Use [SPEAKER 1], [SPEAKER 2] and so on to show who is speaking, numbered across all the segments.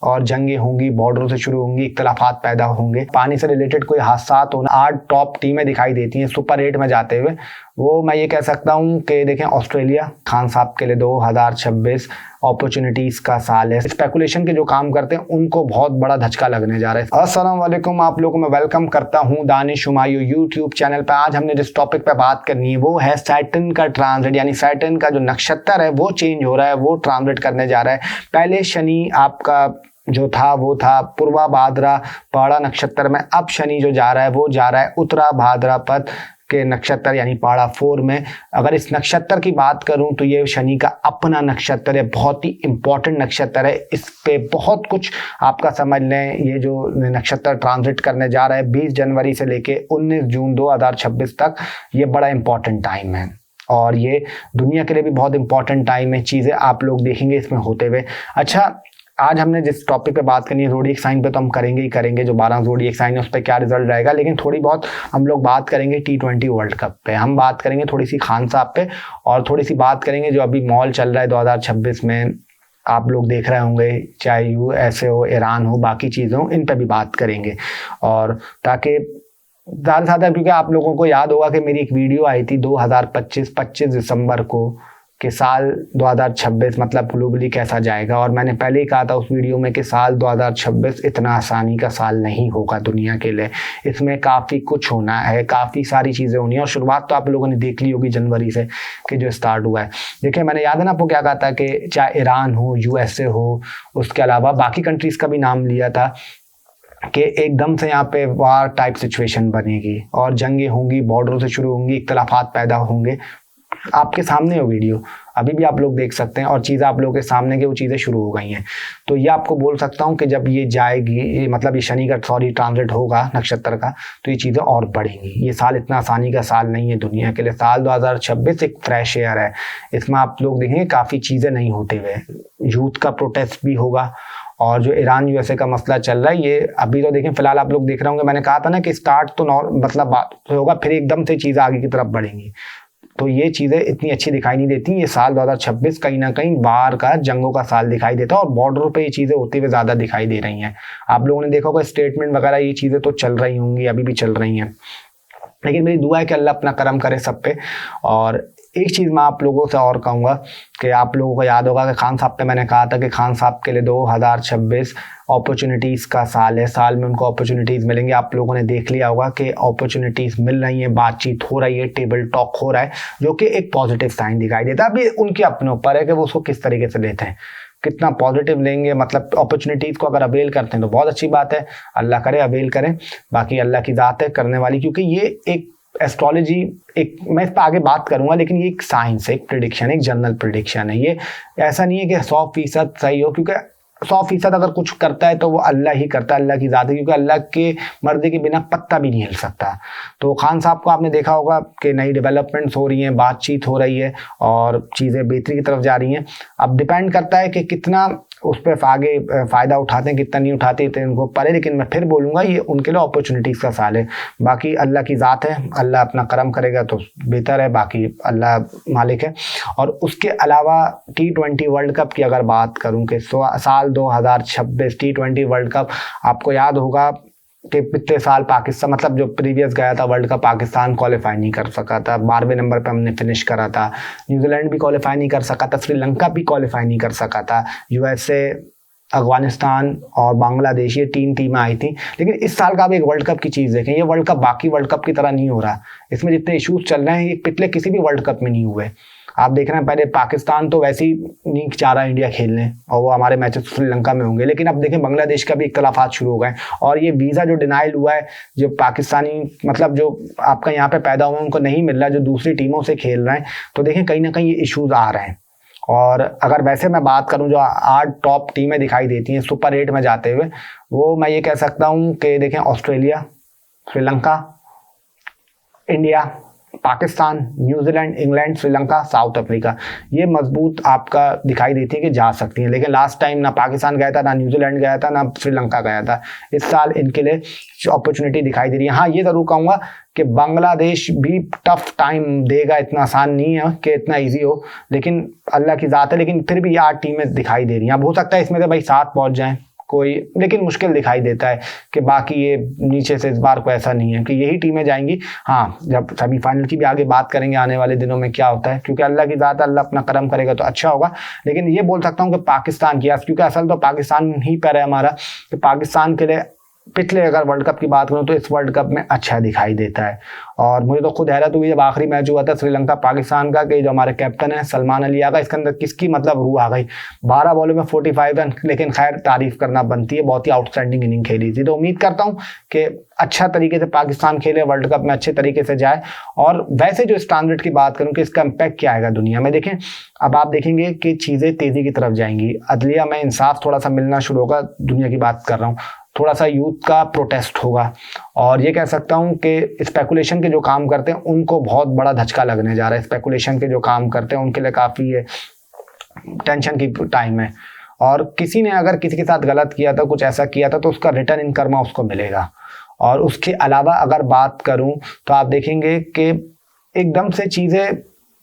[SPEAKER 1] और जंगें होंगी, बॉर्डरों से शुरू होंगी, इख्तलाफात पैदा होंगे, पानी से रिलेटेड कोई हादसा होना। 8 टॉप टीमें दिखाई देती हैं सुपर 8 में जाते हुए। वो मैं ये कह सकता हूँ कि देखें, ऑस्ट्रेलिया खान साहब के लिए 2026 अपॉर्चुनिटीज का साल है। स्पेकुलेशन के जो काम करते हैं उनको बहुत बड़ा धचका लगने जा रहा है। अस्सलाम वालेकुम, आप लोगों को मैं वेलकम करता हूं दानिश हुमायूं यूट्यूब चैनल पर। आज हमने जिस टॉपिक पे बात करनी है वो है सैटर्न का ट्रांजिट, यानी सैटर्न का जो नक्षत्र है वो चेंज हो रहा है, वो ट्रांजिट करने जा रहा है। पहले शनि आपका जो था वो था पूर्वा भाद्रा पाड़ा नक्षत्र में, अब शनि जो जा रहा है वो जा रहा है उत्तरा भाद्रपद के नक्षत्र यानी पाड़ा 4 में। अगर इस नक्षत्र की बात करूं तो ये शनि का अपना नक्षत्र है, बहुत ही इंपॉर्टेंट नक्षत्र है। इस पे बहुत कुछ आपका समझ लें। ये जो नक्षत्र ट्रांजिट करने जा रहा है 20 जनवरी से लेके 19 जून 2026 तक, ये बड़ा इंपॉर्टेंट टाइम है और ये दुनिया के लिए भी बहुत इंपॉर्टेंट टाइम है। चीज़ें आप लोग देखेंगे इसमें होते हुए। अच्छा, आज हमने जिस टॉपिक पे बात करनी है ज़ोडिएक साइन पे, तो हम करेंगे ही करेंगे। जो 12 ज़ोडिएक साइन है उस पर क्या रिजल्ट रहेगा, लेकिन थोड़ी बहुत हम लोग बात करेंगे T20 वर्ल्ड कप पे, हम बात करेंगे थोड़ी सी खान साहब पे, और थोड़ी सी बात करेंगे जो अभी मॉल चल रहा है 2026 में, आप लोग देख रहे होंगे, चाहे USA हो, ईरान हो, बाकी चीज़ें हो, इन पर भी बात करेंगे। और ताकि ज़्यादा से ज़्यादा, क्योंकि आप लोगों को याद होगा कि मेरी एक वीडियो आई थी 25 दिसंबर को कि साल 2026 मतलब ग्लोबली कैसा जाएगा, और मैंने पहले ही कहा था उस वीडियो में कि साल 2026 इतना आसानी का साल नहीं होगा दुनिया के लिए। इसमें काफ़ी कुछ होना है, काफ़ी सारी चीज़ें होनी है, और शुरुआत तो आप लोगों ने देख ली होगी जनवरी से कि जो स्टार्ट हुआ है। देखिए, मैंने याद है ना आपको क्या कहा था कि चाहे ईरान हो, USA हो, उसके अलावा बाकी कंट्रीज़ का भी नाम लिया था कि एकदम से यहाँ पे वार टाइप सिचुएशन बनेगी और जंगें होंगी, बॉर्डरों से शुरू होंगी, इख्तलाफात पैदा होंगे। आपके सामने हो वीडियो, अभी भी आप लोग देख सकते हैं, और चीज़ें आप लोगों के सामने की वो चीज़ें शुरू हो गई हैं। तो ये आपको बोल सकता हूँ कि जब ये जाएगी, मतलब ये शनि का ट्रांजिट होगा नक्षत्र का, तो ये चीज़ें और बढ़ेंगी। ये साल इतना आसानी का साल नहीं है दुनिया के लिए। साल 2026 एक फ्रेश एयर है, इसमें आप लोग देखेंगे काफ़ी चीज़ें नहीं होते हुए। यूथ का प्रोटेस्ट भी होगा, और जो ईरान USA का मसला चल रहा है, ये अभी तो देखें फिलहाल आप लोग देख रहे होंगे, मैंने कहा था ना कि स्टार्ट तो मतलब बात होगा, फिर एकदम से चीज़ें आगे की तरफ बढ़ेंगी। तो ये चीज़ें इतनी अच्छी दिखाई नहीं देती। ये साल 2026 कहीं ना कहीं बाहर का जंगों का साल दिखाई देता है, और बॉर्डरों पे ये चीज़ें होती हुई ज़्यादा दिखाई दे रही हैं। आप लोगों ने देखा होगा स्टेटमेंट वगैरह, ये चीज़ें तो चल रही होंगी, अभी भी चल रही हैं, लेकिन मेरी दुआ है कि अल्लाह अपना करम करे सब पे। और एक चीज़ मैं आप लोगों से और कहूँगा कि आप लोगों को याद होगा कि खान साहब पे मैंने कहा था कि खान साहब के लिए 2026 अपॉर्चुनिटीज़ का साल है। साल में उनको अपॉर्चुनिटीज़ मिलेंगी। आप लोगों ने देख लिया होगा कि अपॉर्चुनिटीज़ मिल रही हैं, बातचीत हो रही है, टेबल टॉक हो रहा है, जो कि एक पॉजिटिव साइन दिखाई देता है। अभी उनके अपने ऊपर है कि वो उसको किस तरीके से लेते हैं, कितना पॉजिटिव लेंगे। मतलब अपॉर्चुनिटीज़ को अगर अवेल करते हैं तो बहुत अच्छी बात है, अल्लाह करे अवेल करें। बाकी अल्लाह की ज़ात है करने वाली, क्योंकि ये एक एस्ट्रोलॉजी, एक मैं इस पर आगे बात करूंगा, लेकिन ये एक साइंस है, एक प्रिडिक्शन, एक जनरल प्रिडिक्शन है। ये ऐसा नहीं है कि 100% सही हो, क्योंकि 100% अगर कुछ करता है तो वो अल्लाह ही करता है, अल्लाह की ज़ात है, क्योंकि अल्लाह के मर्ज़ी के बिना पत्ता भी नहीं हिल सकता। तो खान साहब को आपने देखा होगा कि नई डेवलपमेंट्स हो रही हैं, बातचीत हो रही है, और चीज़ें बेहतरी की तरफ जा रही हैं। अब डिपेंड करता है कि कितना उस पर आगे फ़ायदा उठाते हैं, कितना नहीं उठाते थे उनको परे, लेकिन मैं फिर बोलूँगा ये उनके लिए अपॉर्चुनिटीज़ का साल है। बाकी अल्लाह की ज़ात है, अल्लाह अपना करम करेगा तो बेहतर है, बाकी अल्लाह मालिक है। और उसके अलावा T20 वर्ल्ड कप की अगर बात करूँ कि साल 2026 T20 वर्ल्ड कप, आपको याद होगा कि पिछले साल पाकिस्तान, मतलब जो प्रीवियस गया था वर्ल्ड कप, पाकिस्तान क्वालिफाई नहीं कर सका था, 12वें नंबर पे हमने फिनिश करा था। न्यूजीलैंड भी क्वालिफाई नहीं कर सका था, श्रीलंका भी क्वालिफाई नहीं कर सका था। USA, अफगानिस्तान और बांग्लादेश, ये 3 टीमें आई थी। लेकिन इस साल का आप एक वर्ल्ड कप की चीज़ देखें, ये वर्ल्ड कप बाकी वर्ल्ड कप की तरह नहीं हो रहा। इसमें जितने इश्यूज चल रहे हैं ये पिछले किसी भी वर्ल्ड कप में नहीं हुए। आप देख रहे हैं, पहले पाकिस्तान तो वैसे ही नहीं चाह रहा इंडिया खेलने, और वो हमारे मैचेस श्रीलंका में होंगे, लेकिन अब देखें बांग्लादेश का भी इख्तलाफात शुरू हो गए, और ये वीज़ा जो डिनाइल हुआ है, जो पाकिस्तानी मतलब जो आपका यहाँ पे पैदा हुआ है उनको नहीं मिल रहा, जो दूसरी टीमों से खेल रहे हैं, तो देखें कहीं ना कहीं ये इशूज़ आ रहे हैं। और अगर वैसे मैं बात करूं, जो 8 टॉप टीमें दिखाई देती हैं सुपर 8 में जाते हुए, वो मैं ये कह सकता हूं कि देखें Australia, Sri Lanka, India, Pakistan, New Zealand, England, Sri Lanka, south Africa, ये मजबूत आपका दिखाई देती है कि जा सकती हैं। लेकिन लास्ट टाइम ना पाकिस्तान गया था, ना न्यूजीलैंड गया था, ना श्रीलंका गया था। इस साल इनके लिए अपॉर्चुनिटी दिखाई दे रही है। हाँ, ये ज़रूर कहूँगा कि बांग्लादेश भी टफ टाइम देगा, इतना आसान नहीं है कि इतना ईजी हो, लेकिन अल्लाह की ज़ात है। लेकिन फिर भी ये 8 टीमें दिखाई दे रही हैं। अब हो सकता है इसमें से भाई 7 पहुँच जाएँ, कोई, लेकिन मुश्किल दिखाई देता है कि बाकी ये नीचे से इस बार को ऐसा नहीं है कि यही टीमें जाएंगी। हाँ, जब सेमीफाइनल की भी आगे बात करेंगे आने वाले दिनों में क्या होता है, क्योंकि अल्लाह की ज़ात, अल्लाह अपना करम करेगा तो अच्छा होगा। लेकिन ये बोल सकता हूँ कि पाकिस्तान की, क्योंकि असल तो पाकिस्तान ही पर है हमारा, कि पाकिस्तान के लिए पिछले अगर वर्ल्ड कप की बात करूं तो इस वर्ल्ड कप में अच्छा दिखाई देता है। और मुझे तो खुद हैरत हुई जब आखिरी मैच हुआ था श्रीलंका पाकिस्तान का, कि जो हमारे कैप्टन है सलमान अली आगा, इसके अंदर किसकी मतलब रूह आ गई। 12 बॉलों में 45 रन, लेकिन खैर तारीफ करना बनती है, बहुत ही आउटस्टैंडिंग इनिंग खेली थी। तो उम्मीद करता हूँ कि अच्छा तरीके से पाकिस्तान खेले, वर्ल्ड कप में अच्छे तरीके से जाए। और वैसे जो स्टैंडर्ड की बात करूँ कि इसका इम्पैक्ट क्या आएगा दुनिया में, देखें अब आप देखेंगे कि चीज़ें तेज़ी की तरफ जाएंगी, अदलिया में इंसाफ थोड़ा सा मिलना शुरू होगा, दुनिया की बात कर रहा हूँ, थोड़ा सा यूथ का प्रोटेस्ट होगा। और ये कह सकता हूँ कि स्पेकुलेशन के जो काम करते हैं उनको बहुत बड़ा धचका लगने जा रहा है। स्पेकुलेशन के जो काम करते हैं उनके लिए काफ़ी ये टेंशन की टाइम है। और किसी ने अगर किसी के साथ गलत किया था, कुछ ऐसा किया था, तो उसका रिटर्न इन कर्मा उसको मिलेगा। और उसके अलावा अगर बात करूँ तो आप देखेंगे कि एकदम से चीज़ें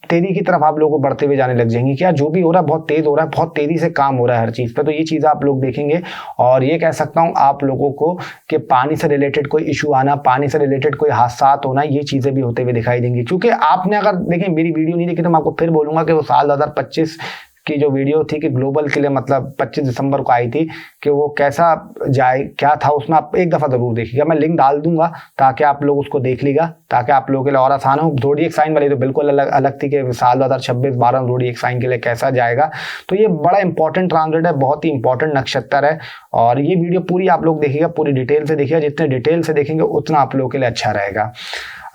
[SPEAKER 1] तेजी की तरफ आप लोगों को बढ़ते हुए जाने लग जाएंगी। क्या जो भी हो रहा है बहुत तेज हो रहा है, बहुत तेजी से काम हो रहा है हर चीज़ पे, तो ये चीज़ आप लोग देखेंगे। और ये कह सकता हूँ आप लोगों को कि पानी से रिलेटेड कोई इशू आना, पानी से रिलेटेड कोई हादसा होना, ये चीज़ें भी होते हुए दिखाई देंगी। क्योंकि आपने अगर देखें मेरी वीडियो नहीं देखी तो मैं आपको फिर बोलूँगा कि वो साल 2025 की जो वीडियो थी कि ग्लोबल के लिए, मतलब 25 दिसंबर को आई थी, कि वो कैसा जाए क्या था उसमें, आप एक दफ़ा ज़रूर देखिएगा। मैं लिंक डाल दूंगा ताकि आप लोग उसको देख लीजिएगा, ताकि आप लोगों के लिए और आसान हो। ज़ोडिएक साइन वाली तो बिल्कुल अलग थी कि साल 2026 12 ज़ोडिएक साइन के लिए कैसा जाएगा। तो ये बड़ा इंपॉर्टेंट ट्रांजिट है, बहुत ही इंपॉर्टेंट नक्षत्र है। और ये वीडियो पूरी आप लोग देखिएगा, पूरी डिटेल से देखिएगा, जितने डिटेल से देखेंगे उतना आप लोगों के लिए अच्छा रहेगा।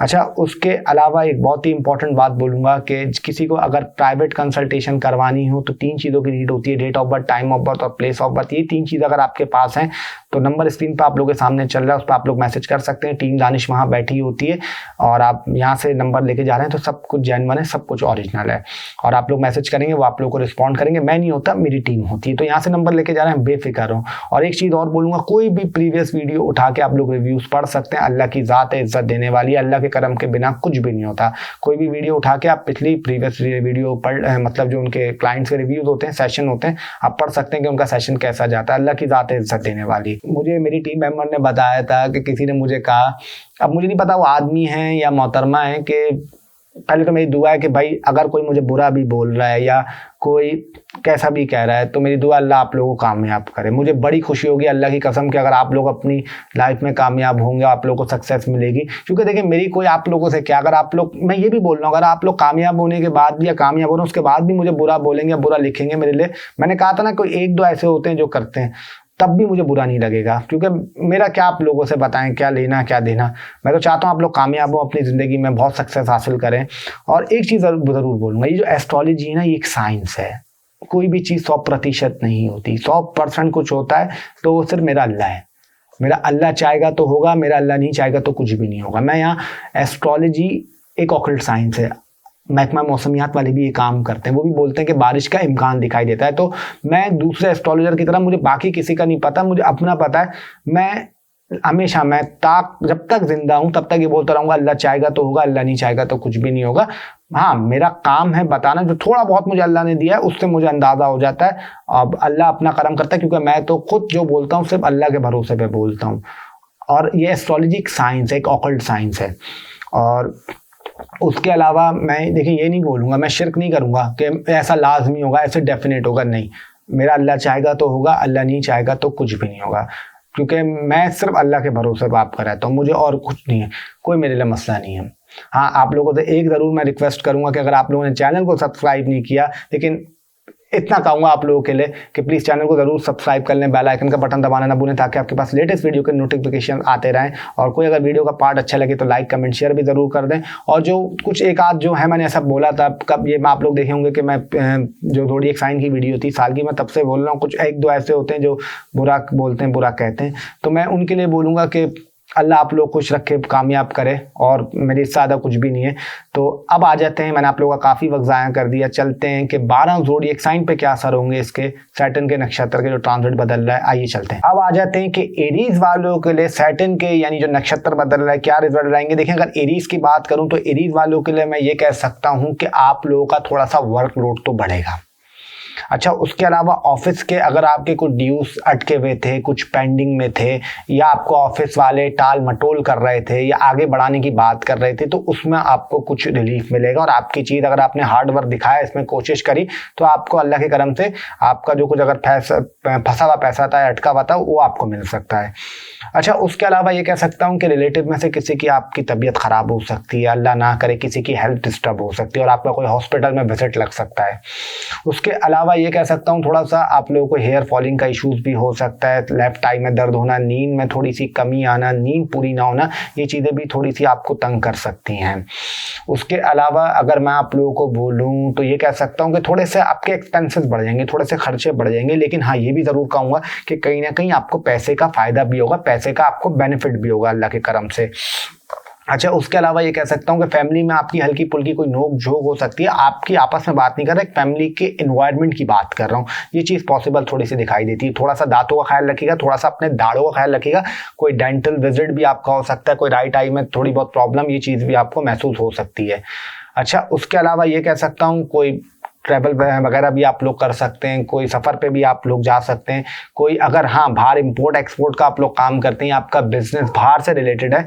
[SPEAKER 1] अच्छा, उसके अलावा एक बहुत ही इंपॉर्टेंट बात बोलूँगा कि किसी को अगर प्राइवेट कंसल्टेशन करवानी हो तो 3 चीज़ों की नीड होती है, date of birth, time of birth और प्लेस ऑफ बर्थ। ये 3 चीज़ अगर आपके पास हैं तो नंबर स्क्रीन पर आप लोगों के सामने चल रहा है, उस पर आप लोग मैसेज कर सकते हैं। टीम दानिश वहाँ बैठी होती है और आप यहाँ से नंबर लेके जा रहे हैं तो सब कुछ जेन्युइन है, सब कुछ ओरिजिनल है। और आप लोग मैसेज करेंगे, वो आप लोग को रिस्पॉन्ड करेंगे। मैं नहीं होता, मेरी टीम होती है। तो यहाँ से नंबर लेके जा रहे हैं, बेफिक्र हो। और एक चीज़ और बोलूँगा, कोई भी प्रीवियस वीडियो उठा के आप लोग रिव्यूज़ पढ़ सकते हैं। अल्लाह की ज़ात है इज्जत देने वाली, अल्लाह के करम के बिना कुछ भी नहीं होता। कोई भी वीडियो उठा के आप पिछली प्रीवियस वीडियो पढ़, मतलब जो उनके क्लाइंट्स के रिव्यूज होते हैं, सेशन होते हैं, आप पढ़ सकते हैं कि उनका सेशन कैसा जाता है। अल्लाह की ज़ात है इज्जत देने वाली। मुझे मेरी टीम मेंबर ने बताया था कि किसी ने मुझे कहा, अब मुझे नहीं पता वो आदमी है या मोहतरमा है, कि पहले तो मेरी दुआ है कि भाई अगर कोई मुझे बुरा भी बोल रहा है या कोई कैसा भी कह रहा है तो मेरी दुआ अल्लाह आप लोगों को कामयाब करे। मुझे बड़ी खुशी होगी अल्लाह की कसम कि अगर आप लोग अपनी लाइफ में कामयाब होंगे, आप लोगों को सक्सेस मिलेगी। क्योंकि देखिए मेरी कोई आप लोगों से क्या, अगर आप लोग, मैं ये भी बोल रहा हूँ, अगर आप लोग कामयाब होने के बाद भी या कामयाब हो रहे हैं उसके बाद भी मुझे बुरा बोलेंगे, बुरा लिखेंगे मेरे लिए, मैंने कहा था ना कोई 1-2 ऐसे होते हैं जो करते हैं, तब भी मुझे बुरा नहीं लगेगा। क्योंकि मेरा क्या आप लोगों से बताएं, क्या लेना क्या देना। मैं तो चाहता हूँ आप लोग कामयाब हो अपनी ज़िंदगी में, बहुत सक्सेस हासिल करें। और एक चीज़ ज़रूर बोलूँगा, ये जो एस्ट्रोलॉजी है ना, ये एक साइंस है। कोई भी चीज़ 100% नहीं होती। 100% कुछ होता है तो वो सिर्फ मेरा अल्लाह है। मेरा अल्लाह चाहेगा तो होगा, मेरा अल्लाह नहीं चाहेगा तो कुछ भी नहीं होगा। मैं यहाँ एस्ट्रोलॉजी एक ऑकल्ट साइंस है। महकमा मौसमियात वाले भी ये काम करते हैं, वो भी बोलते हैं कि बारिश का इम्कान दिखाई देता है। तो मैं दूसरे एस्ट्रोलॉजर की तरह, मुझे बाकी किसी का नहीं पता, मुझे अपना पता है। मैं हमेशा, मैं जब तक जिंदा हूँ तब तक ये बोलता रहूँगा अल्लाह चाहेगा तो होगा, अल्लाह नहीं चाहेगा तो कुछ भी नहीं होगा। हाँ, मेरा काम है बताना, जो थोड़ा बहुत मुझे अल्लाह ने दिया है उससे मुझे अंदाज़ा हो जाता है। अब अल्लाह अपना करम करता है, क्योंकि मैं तो खुद जो बोलता हूँ सिर्फ अल्लाह के भरोसे पे बोलता हूँ। और ये एस्ट्रोलॉजी एक साइंस है, एक ऑकल्ट साइंस है। और उसके अलावा मैं देखिए ये नहीं बोलूँगा, मैं शिर्क नहीं करूँगा कि ऐसा लाजमी होगा, ऐसे डेफिनेट होगा, नहीं। मेरा अल्लाह चाहेगा तो होगा, अल्लाह नहीं चाहेगा तो कुछ भी नहीं होगा। क्योंकि मैं सिर्फ अल्लाह के भरोसे बात कर रहा हूँ, मुझे और कुछ नहीं है, कोई मेरे लिए मसला नहीं है। हाँ, आप लोगों से एक ज़रूर मैं रिक्वेस्ट करूँगा कि अगर आप लोगों ने चैनल को सब्सक्राइब नहीं किया, लेकिन इतना कहूँगा आप लोगों के लिए कि प्लीज़ चैनल को ज़रूर सब्सक्राइब कर लें, बेल आइकन का बटन दबाना ना भूलें, ताकि आपके पास लेटेस्ट वीडियो के नोटिफिकेशन आते रहें। और कोई अगर वीडियो का पार्ट अच्छा लगे तो लाइक कमेंट शेयर भी ज़रूर कर दें। और जो कुछ एक आध जो है, मैंने ऐसा बोला था कब, ये मैं आप लोग देखे होंगे कि मैं जो ज़ोडिएक साइन की वीडियो थी साल की, मैं तब से बोल रहा हूँ, कुछ 1-2 ऐसे होते हैं जो बुरा बोलते हैं, बुरा कहते हैं, तो मैं उनके लिए बोलूँगा कि अल्लाह आप लोग खुश रखे, कामयाब करे, और मेरे इससे ज़्यादा कुछ भी नहीं है। तो अब आ जाते हैं, मैंने आप लोगों का काफ़ी वक्त ज़ाया कर दिया, चलते हैं कि 12 ज़ोडिएक साइन पे क्या असर होंगे इसके, सैटर्न के नक्षत्र के जो ट्रांजिट बदल रहा है। आइए चलते हैं, अब आ जाते हैं कि एरीज वालों के लिए सैटर्न के यानी जो नक्षत्र बदल रहा है क्या रिजल्ट रहेंगे। देखिए, अगर एरीज की बात करूँ तो एरीज वालों के लिए मैं ये कह सकता हूँ कि आप लोगों का थोड़ा सा वर्कलोड तो बढ़ेगा। अच्छा, उसके अलावा ऑफिस के अगर आपके कुछ ड्यूज अटके हुए थे, कुछ पेंडिंग में थे, या आपको ऑफिस वाले टाल मटोल कर रहे थे या आगे बढ़ाने की बात कर रहे थे, तो उसमें आपको कुछ रिलीफ मिलेगा। और आपकी चीज़ अगर आपने हार्ड वर्क दिखाया, इसमें कोशिश करी, तो आपको अल्लाह के करम से आपका जो कुछ अगर फंसा हुआ पैसा था, अटका हुआ था, वो आपको मिल सकता है। अच्छा, उसके अलावा ये कह सकता हूँ कि रिलेटिव में से किसी की आपकी तबीयत ख़राब हो सकती है, अल्लाह ना करे किसी की हेल्थ डिस्टर्ब हो सकती है और आपका कोई हॉस्पिटल में विजिट लग सकता है। उसके अलावा ये कह सकता हूँ थोड़ा सा आप लोगों को हेयर फॉलिंग का इश्यूज भी हो सकता है, लेफ्ट आई में दर्द होना, नींद में थोड़ी सी कमी आना, नींद पूरी ना होना, ये चीज़ें भी थोड़ी सी आपको तंग कर सकती हैं। उसके अलावा अगर मैं आप लोगों को बोलूँ तो ये कह सकता हूँ कि थोड़े से आपके एक्सपेंसेस बढ़ जाएंगे, थोड़े से खर्चे बढ़ जाएंगे, लेकिन हाँ ये भी ज़रूर कहूँगा कि कहीं ना कहीं आपको पैसे का फ़ायदा भी होगा, पैसे का आपको बेनिफिट भी होगा अल्लाह के करम से। अच्छा, उसके अलावा ये कह सकता हूँ कि फैमिली में आपकी हल्की पुल्की कोई नोक झोंक हो सकती है, आपकी आपस में बात नहीं कर रहा, एक फैमिली के इन्वायरमेंट की बात कर रहा हूँ, ये चीज़ पॉसिबल थोड़ी सी दिखाई देती है। थोड़ा सा दांतों का ख्याल रखिएगा, थोड़ा सा अपने दाढ़ों का ख्याल रखिएगा, कोई डेंटल विजिट भी आपका हो सकता है, कोई राइट आई में थोड़ी बहुत प्रॉब्लम, ये चीज़ भी आपको महसूस हो सकती है। अच्छा, उसके अलावा ये कह सकता हूँ कोई ट्रैवल वगैरह भी आप लोग कर सकते हैं, कोई सफ़र पे भी आप लोग जा सकते हैं, कोई अगर हाँ बाहर इंपोर्ट एक्सपोर्ट का आप लोग काम करते हैं, आपका बिजनेस बाहर से रिलेटेड है,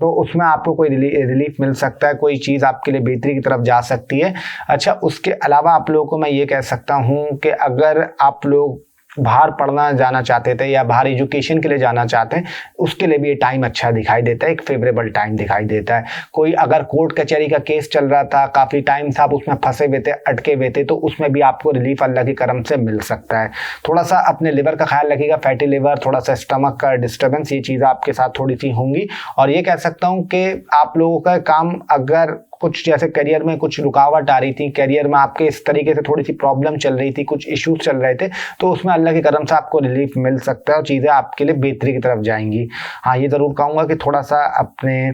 [SPEAKER 1] तो उसमें आपको कोई रिलीफ मिल सकता है, कोई चीज़ आपके लिए बेहतरी की तरफ जा सकती है। अच्छा, उसके अलावा आप लोगों को मैं ये कह सकता हूँ कि अगर आप लोग बाहर पढ़ना जाना चाहते थे या बाहर एजुकेशन के लिए जाना चाहते हैं, उसके लिए भी ये टाइम अच्छा दिखाई देता है, एक फेवरेबल टाइम दिखाई देता है। कोई अगर कोर्ट कचहरी का केस चल रहा था, काफ़ी टाइम से आप उसमें फंसे हुए थे, अटके हुए थे, तो उसमें भी आपको रिलीफ अल्लाह की करम से मिल सकता है। थोड़ा सा अपने लिवर का ख्याल रखिएगा, फैटी लिवर, थोड़ा सा स्टमक का डिस्टर्बेंस, ये चीज़ें आपके साथ थोड़ी सी होंगी। और ये कह सकता हूँ कि आप लोगों का काम अगर कुछ जैसे करियर में कुछ रुकावट आ रही थी, करियर में आपके इस तरीके से थोड़ी सी प्रॉब्लम चल रही थी, कुछ इश्यूज चल रहे थे, तो उसमें अल्लाह की करम से आपको रिलीफ मिल सकता है और चीज़ें आपके लिए बेहतरी की तरफ जाएंगी। हाँ, ये ज़रूर कहूँगा कि थोड़ा सा अपने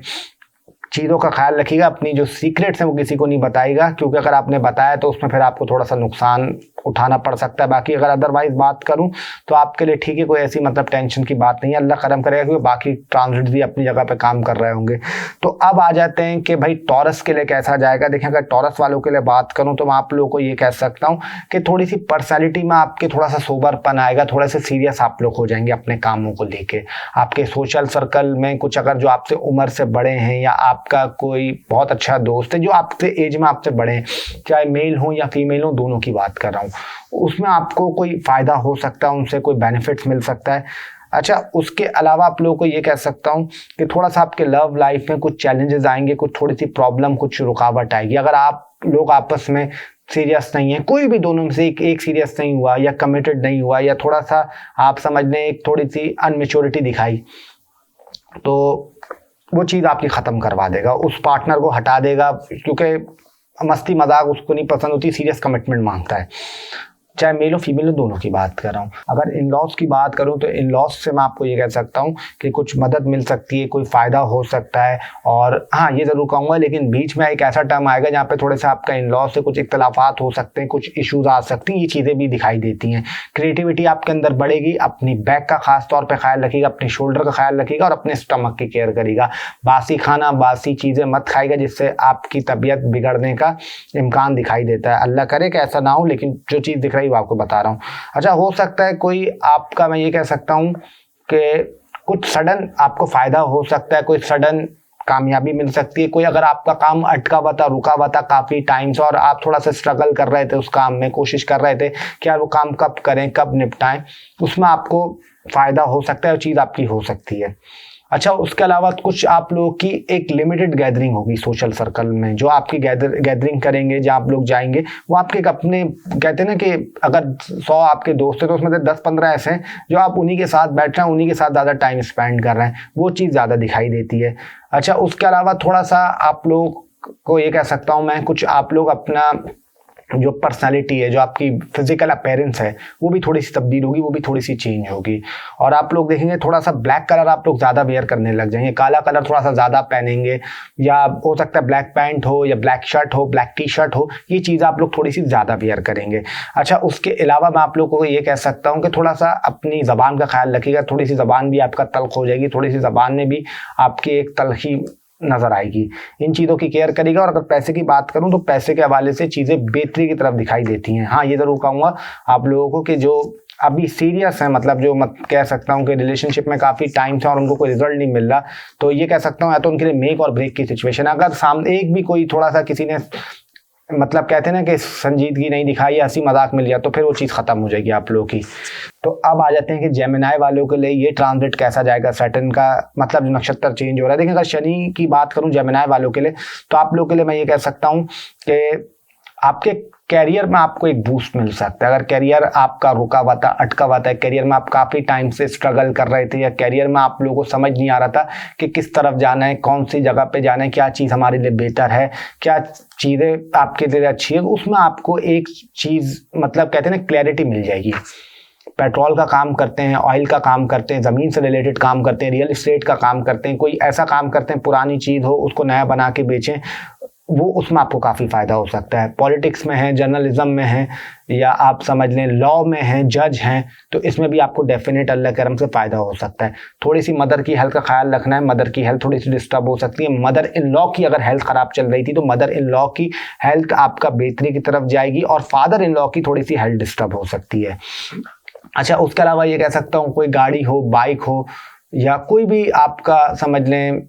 [SPEAKER 1] चीज़ों का ख्याल रखिएगा, अपनी जो सीक्रेट्स हैं वो किसी को नहीं बताइएगा, क्योंकि अगर आपने बताया तो उसमें फिर आपको थोड़ा सा नुकसान उठाना पड़ सकता है। बाकी अगर अदरवाइज बात करूं तो आपके लिए ठीक है, कोई ऐसी मतलब टेंशन की बात नहीं है, अल्लाह करम करेगा, क्योंकि बाकी ट्रांजिट भी अपनी जगह पे काम कर रहे होंगे। तो अब आ जाते हैं कि भाई टॉरस के लिए कैसा जाएगा। देखिए, अगर टॉरस वालों के लिए बात करूँ तो मैं आप लोगों को ये कह सकता हूँ कि थोड़ी सी पर्सनैलिटी में आपके थोड़ा सा सोबरपन आएगा, थोड़े से सीरियस आप लोग हो जाएंगे अपने कामों को लेके। आपके सोशल सर्कल में कुछ अगर जो आपसे उम्र से बड़े हैं या आपका कोई बहुत अच्छा दोस्त है जो आपसे एज में आपसे बड़े हैं, चाहे मेल हो या फीमेल हो, दोनों की बात कर रहा हूँ, उसमें आपको कोई फ़ायदा हो सकता है, उनसे कोई बेनिफिट्स मिल सकता है। अच्छा, उसके अलावा आप लोगों को ये कह सकता हूँ कि थोड़ा सा आपके लव लाइफ में कुछ चैलेंजेस आएंगे, कुछ थोड़ी सी प्रॉब्लम, कुछ रुकावट आएगी। अगर आप लोग आपस में सीरियस नहीं है, कोई भी दोनों में से एक सीरियस नहीं हुआ या कमिटेड नहीं हुआ या थोड़ा सा आप समझ लें एक थोड़ी सी अनमेच्योरिटी दिखाई, तो वो चीज़ आपकी ख़त्म करवा देगा, उस पार्टनर को हटा देगा, क्योंकि मस्ती मजाक उसको नहीं पसंद होती, सीरियस कमिटमेंट मांगता है। चाहे मेल हो फीमेल हो, दोनों की बात कर रहा हूँ। अगर इन लॉस की बात करूँ तो इन लॉस से मैं आपको ये कह सकता हूँ कि कुछ मदद मिल सकती है, कोई फ़ायदा हो सकता है। और हाँ, ये ज़रूर कहूँगा, लेकिन बीच में एक ऐसा टर्म आएगा जहाँ पे थोड़े से आपका इन लॉस से कुछ इख्तलाफात हो सकते हैं, कुछ इश्यूज आ सकती हैं, ये चीज़ें भी दिखाई देती हैं। क्रिएटिविटी आपके अंदर बढ़ेगी, अपनी बैक का खास तौर पर ख्याल रखिएगा, अपने शोल्डर का ख्याल रखिएगा और अपने स्टमक की केयर करिएगा। बासी खाना, बासी चीज़ें मत खाइएगा जिससे आपकी तबीयत बिगड़ने का इम्कान दिखाई देता है। अल्लाह करे कि ऐसा ना हो, लेकिन जो चीज़ दिख रही है वो आपको बता रहा हूँ। अच्छा, हो सकता है कोई आपका, मैं ये कह सकता हूँ कि कुछ सडन आपको फायदा हो सकता है, कोई सडन कामयाबी मिल सकती है। कोई अगर आपका काम अटका हुआ था, रुका हुआ था काफी टाइम से और आप थोड़ा सा स्ट्रगल कर रहे थे उस काम में, कोशिश कर रहे थे कि यार वो काम कब करें, कब निपटाएं, उसमें आपको फायदा हो सकता है और चीज आपकी हो सकती है। अच्छा, उसके अलावा कुछ आप लोगों की एक लिमिटेड गैदरिंग होगी सोशल सर्कल में, जो आपकी गैदरिंग करेंगे, जहाँ आप लोग जाएंगे, वो आपके अपने, कहते हैं ना कि अगर 100 आपके दोस्त हैं तो उसमें से 10-15 ऐसे हैं जो आप उन्हीं के साथ बैठ रहे हैं, उन्हीं के साथ ज़्यादा टाइम स्पेंड कर रहे हैं, वो चीज़ ज़्यादा दिखाई देती है। अच्छा, उसके अलावा थोड़ा सा आप लोग को ये कह सकता हूँ मैं, कुछ आप लोग अपना जो पर्सनालिटी है, जो आपकी फिजिकल अपीयरेंस है, वो भी थोड़ी सी तब्दील होगी, वो भी थोड़ी सी चेंज होगी। और आप लोग देखेंगे थोड़ा सा ब्लैक कलर आप लोग ज़्यादा वेयर करने लग जाएंगे, काला कलर थोड़ा सा ज़्यादा पहनेंगे, या हो सकता है ब्लैक पैंट हो या ब्लैक शर्ट हो, ब्लैक टी शर्ट हो, ये चीज़ आप लोग थोड़ी सी ज़्यादा वेयर करेंगे। अच्छा, उसके अलावा मैं आप लोगों को ये कह सकता हूँ कि थोड़ा सा अपनी ज़बान का ख्याल रखिएगा, थोड़ी सी ज़बान भी आपका तल्ख हो जाएगी, थोड़ी सी ज़बान में भी आपकी एक तलखी नजर आएगी। इन चीज़ों की केयर करेगा। और अगर पैसे की बात करूं तो पैसे के हवाले से चीज़ें बेहतरी की तरफ दिखाई देती हैं। हाँ, ये ज़रूर कहूँगा आप लोगों को कि जो अभी सीरियस है, मतलब जो कह सकता हूँ कि रिलेशनशिप में काफ़ी टाइम से और उनको कोई रिजल्ट नहीं मिल रहा, तो ये कह सकता हूँ या तो उनके लिए मेक और ब्रेक की सिचुएशन। अगर सामने एक भी कोई थोड़ा सा किसी ने मतलब कहते हैं ना कि संजीदगी नहीं दिखाई या हंसी मजाक मिल गया, तो फिर वो चीज़ खत्म हो जाएगी आप लोगों की। तो अब आ जाते हैं कि जेमिनाई वालों के लिए ये ट्रांजिट कैसा जाएगा। सैटर्न का मतलब जो नक्षत्र चेंज हो रहा है, देखिए अगर शनि की बात करूं जेमिनाई वालों के लिए, तो आप लोगों के लिए मैं ये कह सकता हूं कि आपके कैरियर में आपको एक बूस्ट मिल सकता है। अगर कैरियर आपका रुका हुआ था, अटका हुआ था, कैरियर में आप काफ़ी टाइम से स्ट्रगल कर रहे थे, या कैरियर में आप लोगों को समझ नहीं आ रहा था कि किस तरफ जाना है, कौन सी जगह पे जाना है, क्या चीज़ हमारे लिए बेहतर है, क्या चीज़ें आपके लिए अच्छी है, उसमें आपको एक चीज़ मतलब कहते हैं ना क्लैरिटी मिल जाएगी। पेट्रोल का काम करते हैं, ऑयल का काम करते हैं, ज़मीन से रिलेटेड काम करते हैं, रियल एस्टेट का काम करते हैं, कोई ऐसा काम करते हैं पुरानी चीज़ हो उसको नया बना के बेचें, वो उसमें आपको काफ़ी फ़ायदा हो सकता है। पॉलिटिक्स में है, जर्नलिज्म में है, या आप समझ लें लॉ में हैं, जज हैं, तो इसमें भी आपको डेफिनेट अल्लाह के करम से फ़ायदा हो सकता है। थोड़ी सी मदर की हेल्थ का ख्याल रखना है। मदर की हेल्थ थोड़ी सी डिस्टर्ब हो सकती है। मदर इन लॉ की अगर हेल्थ ख़राब चल रही थी तो मदर इन लॉ की हेल्थ आपका बेहतरी की तरफ जाएगी, और फादर इन लॉ की थोड़ी सी हेल्थ डिस्टर्ब हो सकती है। अच्छा, उसके अलावा ये कह सकता हूँ कोई गाड़ी हो, बाइक हो, या कोई भी आपका समझ लें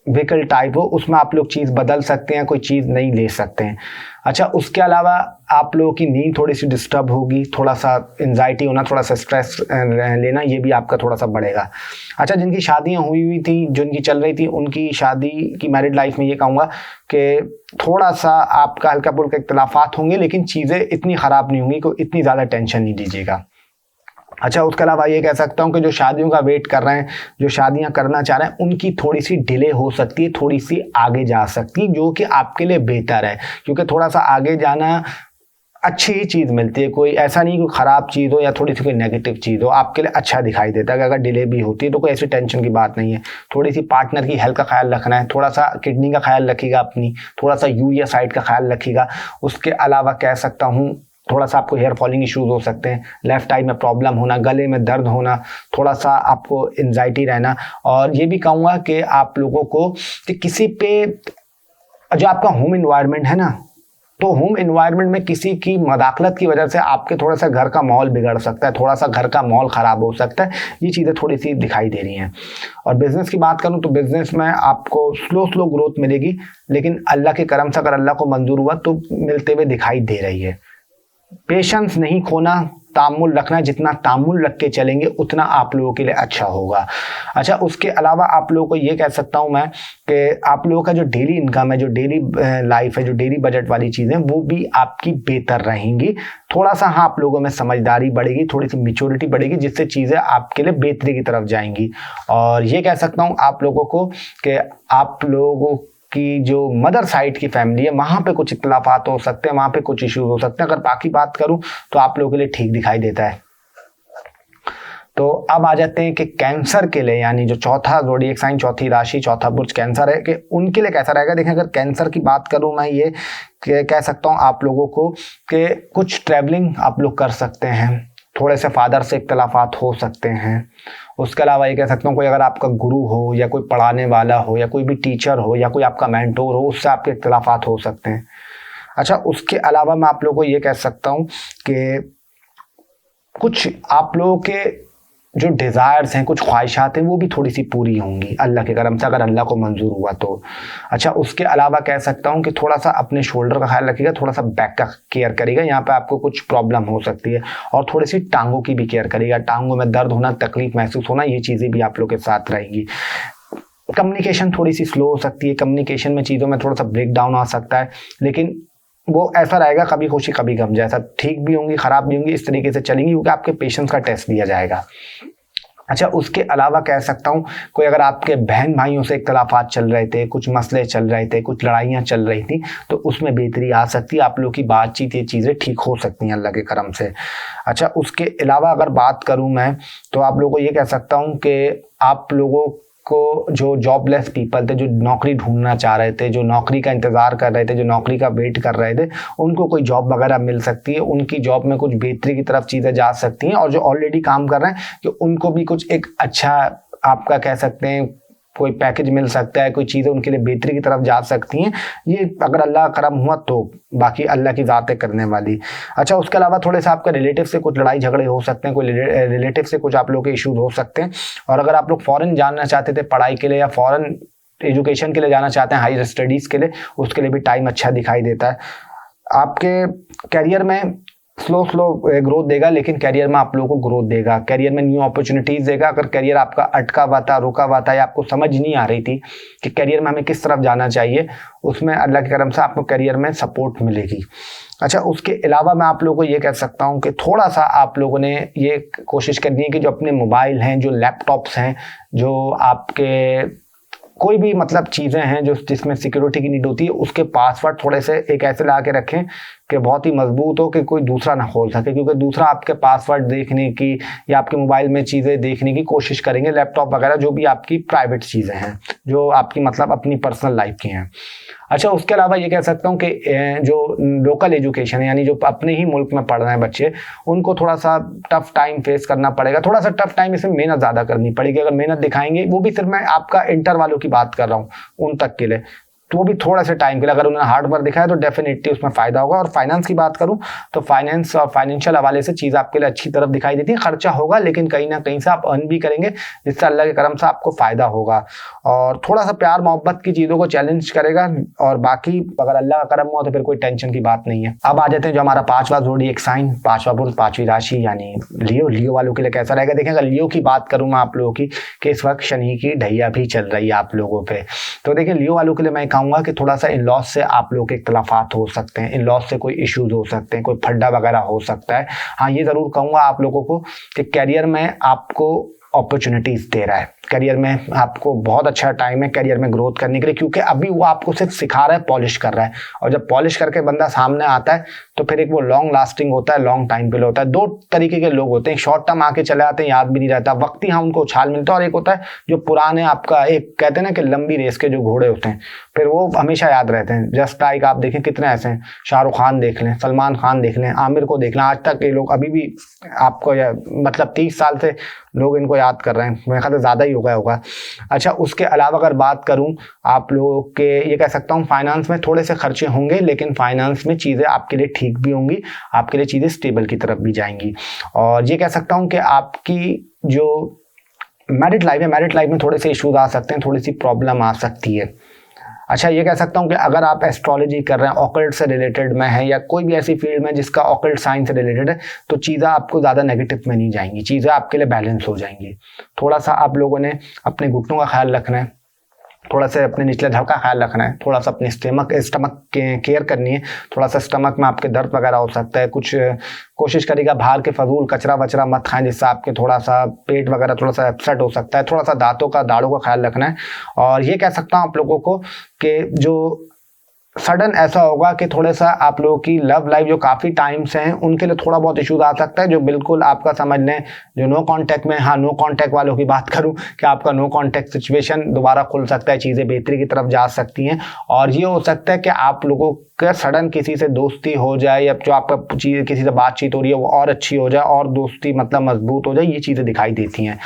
[SPEAKER 1] व्हीकल टाइप हो, उसमें आप लोग चीज़ बदल सकते हैं, कोई चीज़ नहीं ले सकते हैं। अच्छा, उसके अलावा आप लोगों की नींद थोड़ी सी डिस्टर्ब होगी, थोड़ा सा एंजाइटी होना, थोड़ा सा स्ट्रेस लेना, ये भी आपका थोड़ा सा बढ़ेगा। अच्छा, जिनकी शादियां हुई थी, जिनकी चल रही थी, उनकी शादी की मैरिड लाइफ में ये कहूँगा कि थोड़ा सा आपका हल्का फुल्का इख्तलाफात होंगे, लेकिन चीज़ें इतनी ख़राब नहीं होंगी, कोई इतनी ज़्यादा टेंशन नहीं लीजिएगा। अच्छा, उसके अलावा ये कह सकता हूँ कि जो शादियों का वेट कर रहे हैं, जो शादियां करना चाह रहे हैं, उनकी थोड़ी सी डिले हो सकती है, थोड़ी सी आगे जा सकती है, जो कि आपके लिए बेहतर है, क्योंकि थोड़ा सा आगे जाना अच्छी ही चीज़ मिलती है। कोई ऐसा नहीं कोई ख़राब चीज़ हो या थोड़ी सी कोई नेगेटिव चीज़ हो, आपके लिए अच्छा दिखाई देता है। अगर डिले भी होती है तो कोई ऐसी टेंशन की बात नहीं है। थोड़ी सी पार्टनर की हेल्थ का ख्याल रखना है, थोड़ा सा किडनी का ख्याल रखिएगा अपनी, थोड़ा सा यूरिया साइड का ख्याल रखिएगा। उसके अलावा कह सकता हूँ थोड़ा सा आपको हेयर फॉलिंग इश्यूज हो सकते हैं, लेफ्ट आई में प्रॉब्लम होना, गले में दर्द होना, थोड़ा सा आपको एंजाइटी रहना। और ये भी कहूँगा कि आप लोगों को कि किसी पे जो आपका होम इन्वायरमेंट है ना, तो होम इन्वायरमेंट में किसी की मदाखलत की वजह से आपके थोड़ा सा घर का माहौल बिगड़ सकता है, थोड़ा सा घर का माहौल ख़राब हो सकता है। ये चीज़ें थोड़ी सी दिखाई दे रही हैं। और बिज़नेस की बात करूं तो बिज़नेस में आपको स्लो ग्रोथ मिलेगी, लेकिन अल्लाह के करम से अगर अल्लाह को मंजूर हुआ तो मिलते हुए दिखाई दे रही है। पेशेंस नहीं खोना, तामुल रखना, जितना तामुल रख के चलेंगे उतना आप लोगों के लिए अच्छा होगा। अच्छा, उसके अलावा आप लोगों को ये कह सकता हूँ मैं कि आप लोगों का जो डेली इनकम है, जो डेली लाइफ है, जो डेली बजट वाली चीज़ें, वो भी आपकी बेहतर रहेंगी। थोड़ा सा हाँ आप लोगों में समझदारी बढ़ेगी, थोड़ी सी मैच्योरिटी बढ़ेगी, जिससे चीज़ें आपके लिए बेहतरी की तरफ जाएंगी। और ये कह सकता हूँ आप लोगों को कि आप लोगों कि जो मदर साइड की फैमिली है वहाँ पे कुछ इख्तलाफात हो सकते हैं, वहाँ पे कुछ इश्यूज हो सकते हैं। अगर बाकी बात करूँ तो आप लोगों के लिए ठीक दिखाई देता है। तो अब आ जाते हैं कि कैंसर के लिए, यानी जो चौथा ज़ोडिएक साइन, चौथी राशि, चौथा बुर्ज कैंसर है, कि उनके लिए कैसा रहेगा। देखें, अगर कैंसर की बात करूँ मैं ये कह सकता हूँ आप लोगों को कि कुछ ट्रैवलिंग आप लोग कर सकते हैं, थोड़े से फादर से इख्तलाफात हो सकते हैं। उसके अलावा ये कह सकता हूँ कोई अगर आपका गुरु हो या कोई पढ़ाने वाला हो या कोई भी टीचर हो या कोई आपका मेंटोर हो, उससे आपके इख्तलाफात हो सकते हैं। अच्छा, उसके अलावा मैं आप लोगों को ये कह सकता हूँ कि कुछ आप लोगों के जो डिज़ायर्स हैं, कुछ ख्वाहिशात हैं, वो भी थोड़ी सी पूरी होंगी अल्लाह के करम से, अगर अल्लाह को मंजूर हुआ तो। अच्छा, उसके अलावा कह सकता हूँ कि थोड़ा सा अपने शोल्डर का ख्याल रखिएगा, थोड़ा सा बैक का केयर करिएगा, यहाँ पे आपको कुछ प्रॉब्लम हो सकती है। और थोड़ी सी टांगों की भी केयर करिएगा, टांगों में दर्द होना, तकलीफ महसूस होना, ये चीज़ें भी आप लोग के साथ रहेंगी। कम्युनिकेशन थोड़ी सी स्लो हो सकती है, कम्युनिकेशन में चीज़ों में थोड़ा सा ब्रेक डाउन आ सकता है, लेकिन वो ऐसा रहेगा कभी खुशी कभी गम जैसा, ठीक भी होंगी ख़राब भी होंगी, इस तरीके से चलेंगी, क्योंकि आपके पेशेंस का टेस्ट दिया जाएगा। अच्छा, उसके अलावा कह सकता हूँ कोई अगर आपके बहन भाइयों से इख्तलाफात चल रहे थे, कुछ मसले चल रहे थे, कुछ लड़ाइयाँ चल रही थी, तो उसमें बेहतरी आ सकती है। आप लोगों की बातचीत, ये चीज़ें ठीक हो सकती हैं अल्लाह के करम से। अच्छा, उसके अलावा अगर बात करूँ मैं तो आप लोगों को ये कह सकता हूँ कि आप लोगों को जो जॉबलेस पीपल थे, जो नौकरी ढूंढना चाह रहे थे, जो नौकरी का इंतज़ार कर रहे थे, जो नौकरी का वेट कर रहे थे, उनको कोई जॉब वगैरह मिल सकती है। उनकी जॉब में कुछ बेहतरी की तरफ चीज़ें जा सकती हैं। और जो ऑलरेडी काम कर रहे हैं कि उनको भी कुछ एक अच्छा आपका कह सकते हैं कोई पैकेज मिल सकता है, कोई चीज़ें उनके लिए बेहतरी की तरफ जा सकती हैं। ये अगर अल्लाह का करम हुआ तो, बाकी अल्लाह की ज़ात करने वाली। अच्छा, उसके अलावा थोड़े से आपका रिलेटिव से कुछ लड़ाई झगड़े हो सकते हैं, कोई रिलेटिव से कुछ आप लोग के इश्यूज हो सकते हैं। और अगर आप लोग फॉरेन जाना चाहते थे पढ़ाई के लिए या फॉरेन एजुकेशन के लिए जाना चाहते हैं, हायर स्टडीज़ के लिए, उसके लिए भी टाइम अच्छा दिखाई देता है। आपके करियर में स्लो ग्रोथ देगा, लेकिन करियर में आप लोगों को ग्रोथ देगा, करियर में न्यू अपॉर्चुनिटीज़ देगा। अगर करियर आपका अटका हुआ था, रुका हुआ था, या आपको समझ नहीं आ रही थी कि करियर में हमें किस तरफ जाना चाहिए, उसमें अल्लाह के करम से आपको करियर में सपोर्ट मिलेगी। अच्छा, उसके अलावा मैं आप लोगों को ये कह सकता हूँ कि थोड़ा सा आप लोगों ने ये कोशिश करनी है कि जो अपने मोबाइल हैं, जो लैपटॉप्स हैं, जो आपके कोई भी मतलब चीज़ें हैं जो जिसमें सिक्योरिटी की नीड होती है, उसके पासवर्ड थोड़े से एक ऐसे ला के रखें कि बहुत ही मजबूत हो कि कोई दूसरा ना खोल सके, क्योंकि दूसरा आपके पासवर्ड देखने की या आपके मोबाइल में चीज़ें देखने की कोशिश करेंगे, लैपटॉप वगैरह जो भी आपकी प्राइवेट चीज़ें हैं, जो आपकी मतलब अपनी पर्सनल लाइफ की हैं। अच्छा, उसके अलावा ये कह सकता हूँ कि जो लोकल एजुकेशन है, यानी जो अपने ही मुल्क में पढ़ रहे हैं बच्चे, उनको थोड़ा सा टफ टाइम फेस करना पड़ेगा। थोड़ा सा टफ टाइम, इसमें मेहनत ज़्यादा करनी पड़ेगी। अगर मेहनत दिखाएंगे, वो भी सिर्फ मैं आपका इंटर वालों की बात कर रहा हूँ, उन तक के लिए, तो वो भी थोड़ा सा टाइम के लिए अगर उन्होंने हार्ड वर्क दिखाया तो डेफिनेटली उसमें फ़ायदा होगा। और फाइनेंस की बात करूं तो फाइनेंस और फाइनेंशियल हवाले से चीज़ आपके लिए अच्छी तरफ दिखाई देती है। खर्चा होगा, लेकिन कहीं ना कहीं से आप अर्न भी करेंगे, जिससे अल्लाह के करम से आपको फ़ायदा होगा। और थोड़ा सा प्यार मोहब्बत की चीज़ों को चैलेंज करेगा, और बाकी अगर अल्लाह का करम हुआ तो फिर कोई टेंशन की बात नहीं है। अब आ जाते हैं जो हमारा 5वां ज़ोडिएक साइन, 5वां बुर्ज, 5वीं राशि यानी लियो। लियो वालों के लिए कैसा रहेगा? देखें, अगर लियो की बात करूँ मैं आप लोगों की, कि इस वक्त शनि की ढैया भी चल रही है आप लोगों पे, तो देखिए लियो वालों के लिए मैं कहूँगा कि थोड़ा सा इन लॉस से आप लोग के इख्तलाफात हो सकते हैं, इन लॉस से कोई इश्यूज हो सकते हैं, कोई फड्डा वगैरह हो सकता है। हाँ, ये ज़रूर कहूँगा आप लोगों को कि करियर में आपको अपॉर्चुनिटीज़ दे रहा है, करियर में आपको बहुत अच्छा टाइम है करियर में ग्रोथ करने के लिए, क्योंकि अभी वो आपको सिर्फ सिखा रहा है, पॉलिश कर रहा है। और जब पॉलिश करके बंदा सामने आता है तो फिर एक वो लॉन्ग लास्टिंग होता है, लॉन्ग टाइम पे होता है। दो तरीके के लोग होते हैं, शॉर्ट टर्म आके चले आते हैं, याद भी नहीं रहता, वक्त ही हाँ उनको उछाल मिलता है, और एक होता है जो पुराने आपका, एक कहते हैं ना कि लंबी रेस के जो घोड़े होते हैं, फिर वो हमेशा याद रहते हैं। जस्ट लाइक आप देखें कितने ऐसे हैं, शाहरुख खान देख लें, सलमान खान देख लें, आमिर को देख लें, आज तक ये लोग अभी भी आपको मतलब 30 साल से लोग इनको याद कर रहे हैं, मेरे ख्याल से ज़्यादा ही हो गया होगा। अच्छा, उसके अलावा अगर बात करूं आप लोगों के, ये कह सकता हूं फाइनेंस में थोड़े से खर्चे होंगे, लेकिन फाइनेंस में चीज़ें आपके लिए ठीक भी होंगी, आपके लिए चीज़ें स्टेबल की तरफ भी जाएंगी। और ये कह सकता हूं कि आपकी जो मैरिड लाइफ है, मैरिड लाइफ में थोड़े से इश्यूज आ सकते हैं, थोड़ी सी प्रॉब्लम आ सकती है। अच्छा, ये कह सकता हूँ कि अगर आप एस्ट्रोलॉजी कर रहे हैं, ऑकल्ट से रिलेटेड में है, या कोई भी ऐसी फील्ड में जिसका ऑकल्ट साइंस से रिलेटेड है, तो चीज़ें आपको ज़्यादा नेगेटिव में नहीं जाएंगी, चीज़ें आपके लिए बैलेंस हो जाएंगी। थोड़ा सा आप लोगों ने अपने घुटनों का ख्याल रखना है, थोड़ा सा अपने निचले धड़ का ख्याल रखना है, थोड़ा सा अपने स्टमक केयर करनी है। थोड़ा सा स्टमक में आपके दर्द वगैरह हो सकता है, कुछ कोशिश करिएगा बाहर के फजूल कचरा वचरा मत खाएं, जिससे आपके थोड़ा सा पेट वगैरह थोड़ा सा अपसेट हो सकता है। थोड़ा सा दांतों का ख्याल रखना है। और ये कह सकता हूँ आप लोगों को कि जो सडन ऐसा होगा कि थोड़ा सा आप लोगों की लव लाइफ जो काफ़ी टाइम से हैं उनके लिए थोड़ा बहुत इशूज आ सकता है, जो बिल्कुल आपका समझ लें जो नो कांटेक्ट में, हाँ नो कांटेक्ट वालों की बात करूं कि आपका नो कांटेक्ट सिचुएशन दोबारा खुल सकता है, चीज़ें बेहतरी की तरफ जा सकती हैं। और ये हो सकता है कि आप लोगों का सडन किसी से दोस्ती हो जाए, या जो आपका चीज़ किसी से बातचीत हो रही है वो और अच्छी हो जाए, और दोस्ती मतलब मजबूत हो जाए, ये चीज़ें दिखाई देती हैं।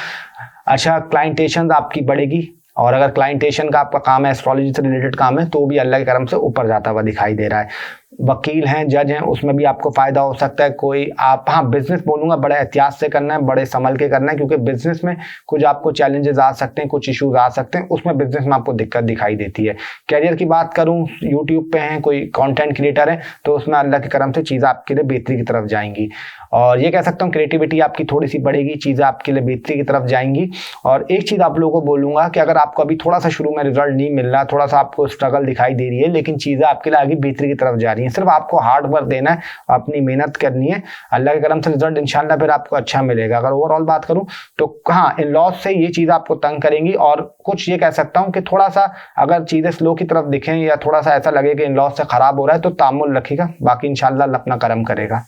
[SPEAKER 1] अच्छा, क्लाइंटेशन आपकी बढ़ेगी, और अगर क्लाइंटेशन का आपका काम है, एस्ट्रोलॉजी से रिलेटेड काम है, तो भी अल्लाह के करम से ऊपर जाता हुआ दिखाई दे रहा है। वकील हैं, जज हैं, उसमें भी आपको फ़ायदा हो सकता है। कोई आप, हाँ बिजनेस बोलूँगा बड़े एहतियात से करना है, बड़े संभल के करना है, क्योंकि बिजनेस में कुछ आपको चैलेंजेस आ सकते हैं, कुछ इश्यूज आ सकते हैं, उसमें बिजनेस में आपको दिक्कत दिखाई देती है। कैरियर की बात करूँ, यूट्यूब पे हैं, कोई कंटेंट क्रिएटर है, तो उसमें अल्लाह के करम से चीज़ें आपके लिए बेहतरी की तरफ जाएंगी। और ये कह सकता हूँ क्रिएटिविटी आपकी थोड़ी सी बढ़ेगी, चीज़ें आपके लिए बेहतरी की तरफ जाएंगी। और एक चीज़ आप लोगों को बोलूँगा कि अगर आपको अभी थोड़ा सा शुरू में रिजल्ट नहीं मिल रहा, थोड़ा सा आपको स्ट्रगल दिखाई दे रही है, लेकिन चीज़ें आपके लिए आगे बेहतरी की तरफ जा रही हैं, सिर्फ आपको हार्ड वर्क देना है, अपनी मेहनत करनी है, अल्लाह के करम से रिजल्ट इंशाल्लाह फिर आपको अच्छा मिलेगा। अगर ओवरऑल बात करूं तो हाँ, इन लॉस से ये चीज़ आपको तंग करेंगी। और कुछ ये कह सकता हूं कि थोड़ा सा अगर चीज़ें स्लो की तरफ दिखें, या थोड़ा सा ऐसा लगे कि इन लॉस से खराब हो रहा है, तो तामुल रखिएगा, बाकी इंशाल्लाह अल्लाह अपना करम करेगा।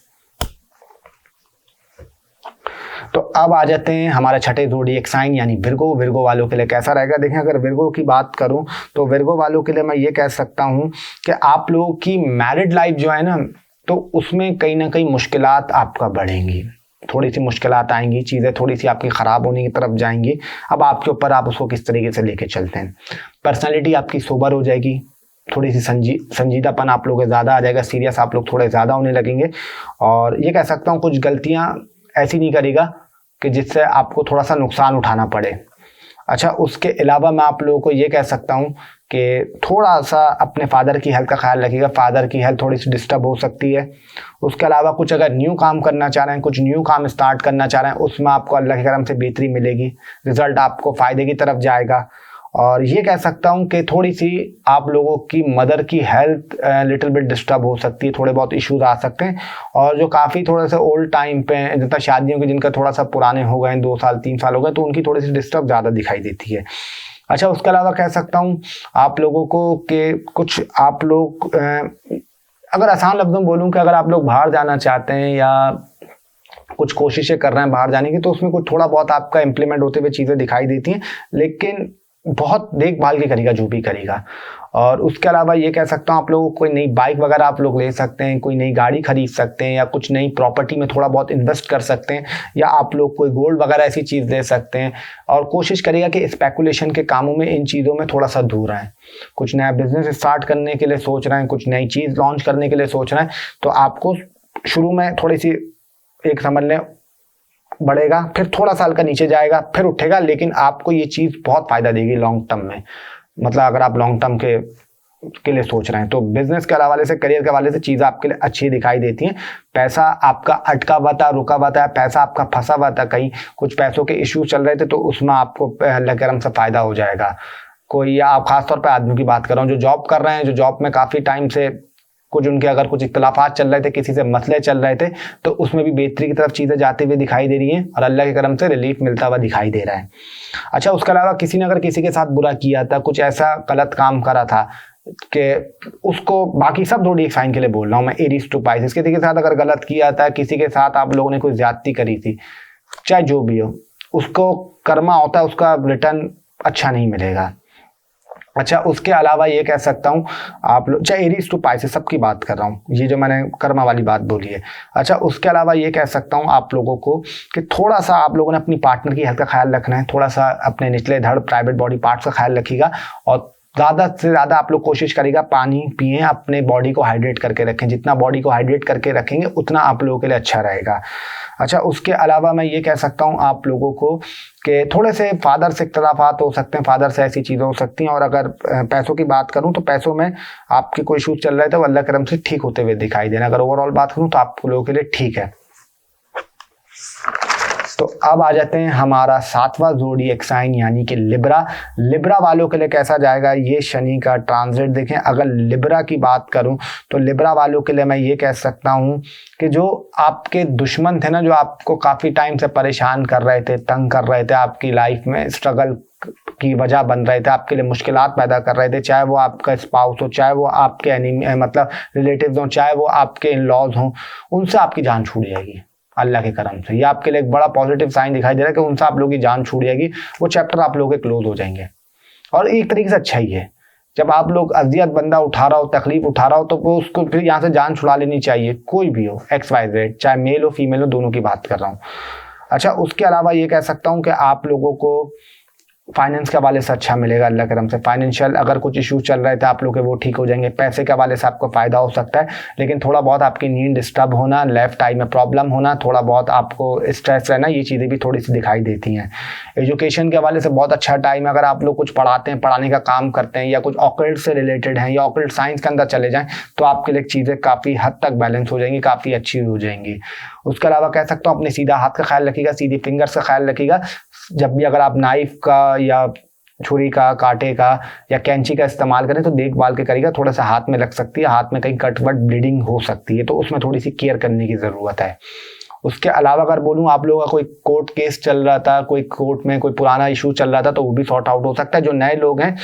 [SPEAKER 1] तो अब आ जाते हैं हमारे छठे ज़ोडिएक साइन यानी विर्गो। विर्गो वालों के लिए कैसा रहेगा? देखें, अगर विर्गो की बात करूं तो विर्गो वालों के लिए मैं ये कह सकता हूं कि आप लोगों की मैरिड लाइफ जो है ना, तो उसमें कहीं ना कहीं मुश्किलात आपका बढ़ेंगी। थोड़ी सी मुश्किलात आएंगी, चीज़ें थोड़ी सी आपकी ख़राब होने की तरफ जाएंगी। अब आपके ऊपर आप उसको किस तरीके से लेके चलते हैं। पर्सनैलिटी आपकी सोबर हो जाएगी, थोड़ी सी संजीदापन आप लोगों के ज़्यादा आ जाएगा, सीरियस आप लोग थोड़े ज़्यादा होने लगेंगे। और ये कह सकता हूँ कुछ गलतियाँ ऐसी नहीं करेगा कि जिससे आपको थोड़ा सा नुकसान उठाना पड़े। अच्छा, उसके अलावा मैं आप लोगों को ये कह सकता हूँ कि थोड़ा सा अपने फादर की हेल्थ का ख्याल रखिएगा, फादर की हेल्थ थोड़ी सी डिस्टर्ब हो सकती है। उसके अलावा कुछ अगर न्यू काम करना चाह रहे हैं, कुछ न्यू काम स्टार्ट करना चाह रहे हैं, उसमें आपको अल्लाह के करम से बेहतरी मिलेगी, रिजल्ट आपको फ़ायदे की तरफ जाएगा। और ये कह सकता हूँ कि थोड़ी सी आप लोगों की मदर की हेल्थ लिटिल बिट डिस्टर्ब हो सकती है, थोड़े बहुत इश्यूज आ सकते हैं। और जो काफ़ी थोड़े से ओल्ड टाइम पे जितना शादियों के जिनका थोड़ा सा पुराने हो गए, 2 साल 3 साल हो गए, तो उनकी थोड़ी सी डिस्टर्ब ज़्यादा दिखाई देती है। अच्छा, उसके अलावा कह सकता हूँ आप लोगों को कि कुछ आप लोग अगर आसान लफ्ज़ों में बोलूँ कि अगर आप लोग बाहर जाना चाहते हैं या कुछ कोशिशें कर रहे हैं बाहर जाने की, तो उसमें कुछ थोड़ा बहुत आपका इम्प्लीमेंट होते हुए चीज़ें दिखाई देती हैं, लेकिन बहुत देखभाल के करेगा जो भी करेगा। और उसके अलावा ये कह सकता हूँ आप लोगों को कोई नई बाइक वगैरह आप लोग ले सकते हैं, कोई नई गाड़ी खरीद सकते हैं, या कुछ नई प्रॉपर्टी में थोड़ा बहुत इन्वेस्ट कर सकते हैं, या आप लोग कोई गोल्ड वगैरह ऐसी चीज़ ले सकते हैं। और कोशिश करिएगा कि स्पेकुलेशन के कामों में, इन चीज़ों में थोड़ा सा दूर रहें। कुछ नया बिजनेस स्टार्ट करने के लिए सोच रहे हैं, कुछ नई चीज़ लॉन्च करने के लिए सोच रहे हैं, तो आपको शुरू में थोड़ी सी एक समझ लें बढ़ेगा, फिर थोड़ा साल का नीचे जाएगा, फिर उठेगा, लेकिन आपको ये चीज़ बहुत फ़ायदा देगी लॉन्ग टर्म में। मतलब अगर आप लॉन्ग टर्म के लिए सोच रहे हैं, तो बिजनेस के हवाले से, करियर के हवाले से चीज़ आपके लिए अच्छी दिखाई देती हैं। पैसा आपका अटका हुआ था, रुका हुआ था, पैसा आपका फंसा हुआ था, कहीं कुछ पैसों के इश्यूज चल रहे थे, तो उसमें आपको अल्लाह करम से फ़ायदा हो जाएगा। कोई, या आप खासतौर पर आदमी की बात कर रहा हूँ जो जॉब कर रहे हैं, जो जॉब में काफ़ी टाइम से कुछ उनके अगर कुछ इख्तलाफात चल रहे थे, किसी से मसले चल रहे थे, तो उसमें भी बेहतरी की तरफ चीज़ें जाते हुए दिखाई दे रही हैं और अल्लाह के करम से रिलीफ मिलता हुआ दिखाई दे रहा है। अच्छा, उसके अलावा किसी ने अगर किसी के साथ बुरा किया था, कुछ ऐसा गलत काम करा था कि उसको, बाकी सब ज़ोडिएक साइन के लिए बोल रहा हूँ मैं, एरीज टू पाइसेस, किसी के साथ अगर गलत किया था, किसी के साथ आप लोगों ने कोई ज्यादती करी थी, चाहे जो भी हो, उसको कर्मा होता है, उसका रिटर्न अच्छा नहीं मिलेगा। अच्छा, उसके अलावा ये कह सकता हूँ आप लोग, चाहे एरीज टू पाइसेस सबकी बात कर रहा हूँ, ये जो मैंने कर्मा वाली बात बोली है। अच्छा, उसके अलावा ये कह सकता हूँ आप लोगों को कि थोड़ा सा आप लोगों ने अपनी पार्टनर की हेल्थ का ख्याल रखना है, थोड़ा सा अपने निचले धड़ प्राइवेट बॉडी पार्ट्स का ख्याल रखिएगा, और ज़्यादा से ज़्यादा आप लोग कोशिश करिएगा पानी पिएं, अपने बॉडी को हाइड्रेट करके रखें। जितना बॉडी को हाइड्रेट करके रखेंगे उतना आप लोगों के लिए अच्छा रहेगा। अच्छा, उसके अलावा मैं ये कह सकता हूँ आप लोगों को कि थोड़े से फादर से इख्तलाफात हो सकते हैं, फादर से ऐसी चीज़ें हो सकती हैं। और अगर पैसों की बात करूँ तो पैसों में आपके कोई इशूज़ चल रहे थे, वो अल्लाह करम से ठीक होते हुए दिखाई देना। अगर ओवरऑल बात करूँ तो आप लोगों के लिए ठीक है। तो अब आ जाते हैं हमारा 7वां ज़ोडिएक साइन यानी कि लिब्रा। लिब्रा वालों के लिए कैसा जाएगा ये शनि का ट्रांजिट देखें। अगर लिब्रा की बात करूं तो लिब्रा वालों के लिए मैं ये कह सकता हूं कि जो आपके दुश्मन थे ना, जो आपको काफ़ी टाइम से परेशान कर रहे थे, तंग कर रहे थे, आपकी लाइफ में स्ट्रगल की वजह बन रहे थे, आपके लिए मुश्किलात पैदा कर रहे थे, चाहे वो आपका स्पाउस हो, चाहे वो आपके एनिमी मतलब रिलेटिव्स हों, चाहे वो आपके इन लॉज हों, उनसे आपकी जान छूट जाएगी अल्लाह के करम से। ये आपके लिए एक बड़ा पॉजिटिव साइन दिखाई दे रहा है कि उनसे आप लोगों की जान छूट जाएगी, वो चैप्टर आप लोगों के क्लोज हो जाएंगे। और एक तरीके से अच्छा ही है, जब आप लोग अजियत बंदा उठा रहा हो, तकलीफ उठा रहा हो, तो वो उसको फिर यहाँ से जान छुड़ा लेनी चाहिए, कोई भी हो, XYZ, चाहे मेल हो फीमेल हो, दोनों की बात कर रहा हूँ। अच्छा, उसके अलावा ये कह सकता हूँ कि आप लोगों को फाइनेंस के हवाले से अच्छा मिलेगा अल्लाह करम से। फाइनेंशियल अगर कुछ इशू चल रहे थे आप लोग के, वो ठीक हो जाएंगे। पैसे के हवाले से आपको फ़ायदा हो सकता है, लेकिन थोड़ा बहुत आपकी नींद डिस्टर्ब होना, लेफ्ट आई में प्रॉब्लम होना, थोड़ा बहुत आपको स्ट्रेस रहना, ये चीज़ें भी थोड़ी सी दिखाई देती हैं। एजुकेशन के हवाले से बहुत अच्छा टाइम है। अगर आप लोग कुछ पढ़ाते हैं, पढ़ाने का काम करते हैं, या कुछ ऑकल्ट से रिलेटेड हैं, या ऑकल्ट साइंस के अंदर चले जाएँ, तो आपके लिए चीज़ें काफ़ी हद तक बैलेंस हो जाएंगी, काफ़ी अच्छी हो जाएंगी। उसके अलावा कह सकता हूँ अपने सीधा हाथ का ख्याल रखिएगा, सीधी फिंगर्स का ख्याल रखिएगा। जब भी अगर आप नाइफ का या छुरी का, कांटे का या कैंची का इस्तेमाल करें तो देखभाल के करिएगा, थोड़ा सा हाथ में लग सकती है, हाथ में कहीं कट वट ब्लीडिंग हो सकती है, तो उसमें थोड़ी सी केयर करने की ज़रूरत है। उसके अलावा अगर बोलूँ आप लोगों का कोई कोर्ट केस चल रहा था, कोई कोर्ट में कोई पुराना इशू चल रहा था, तो वो भी सॉर्ट आउट हो सकता है। जो नए लोग हैं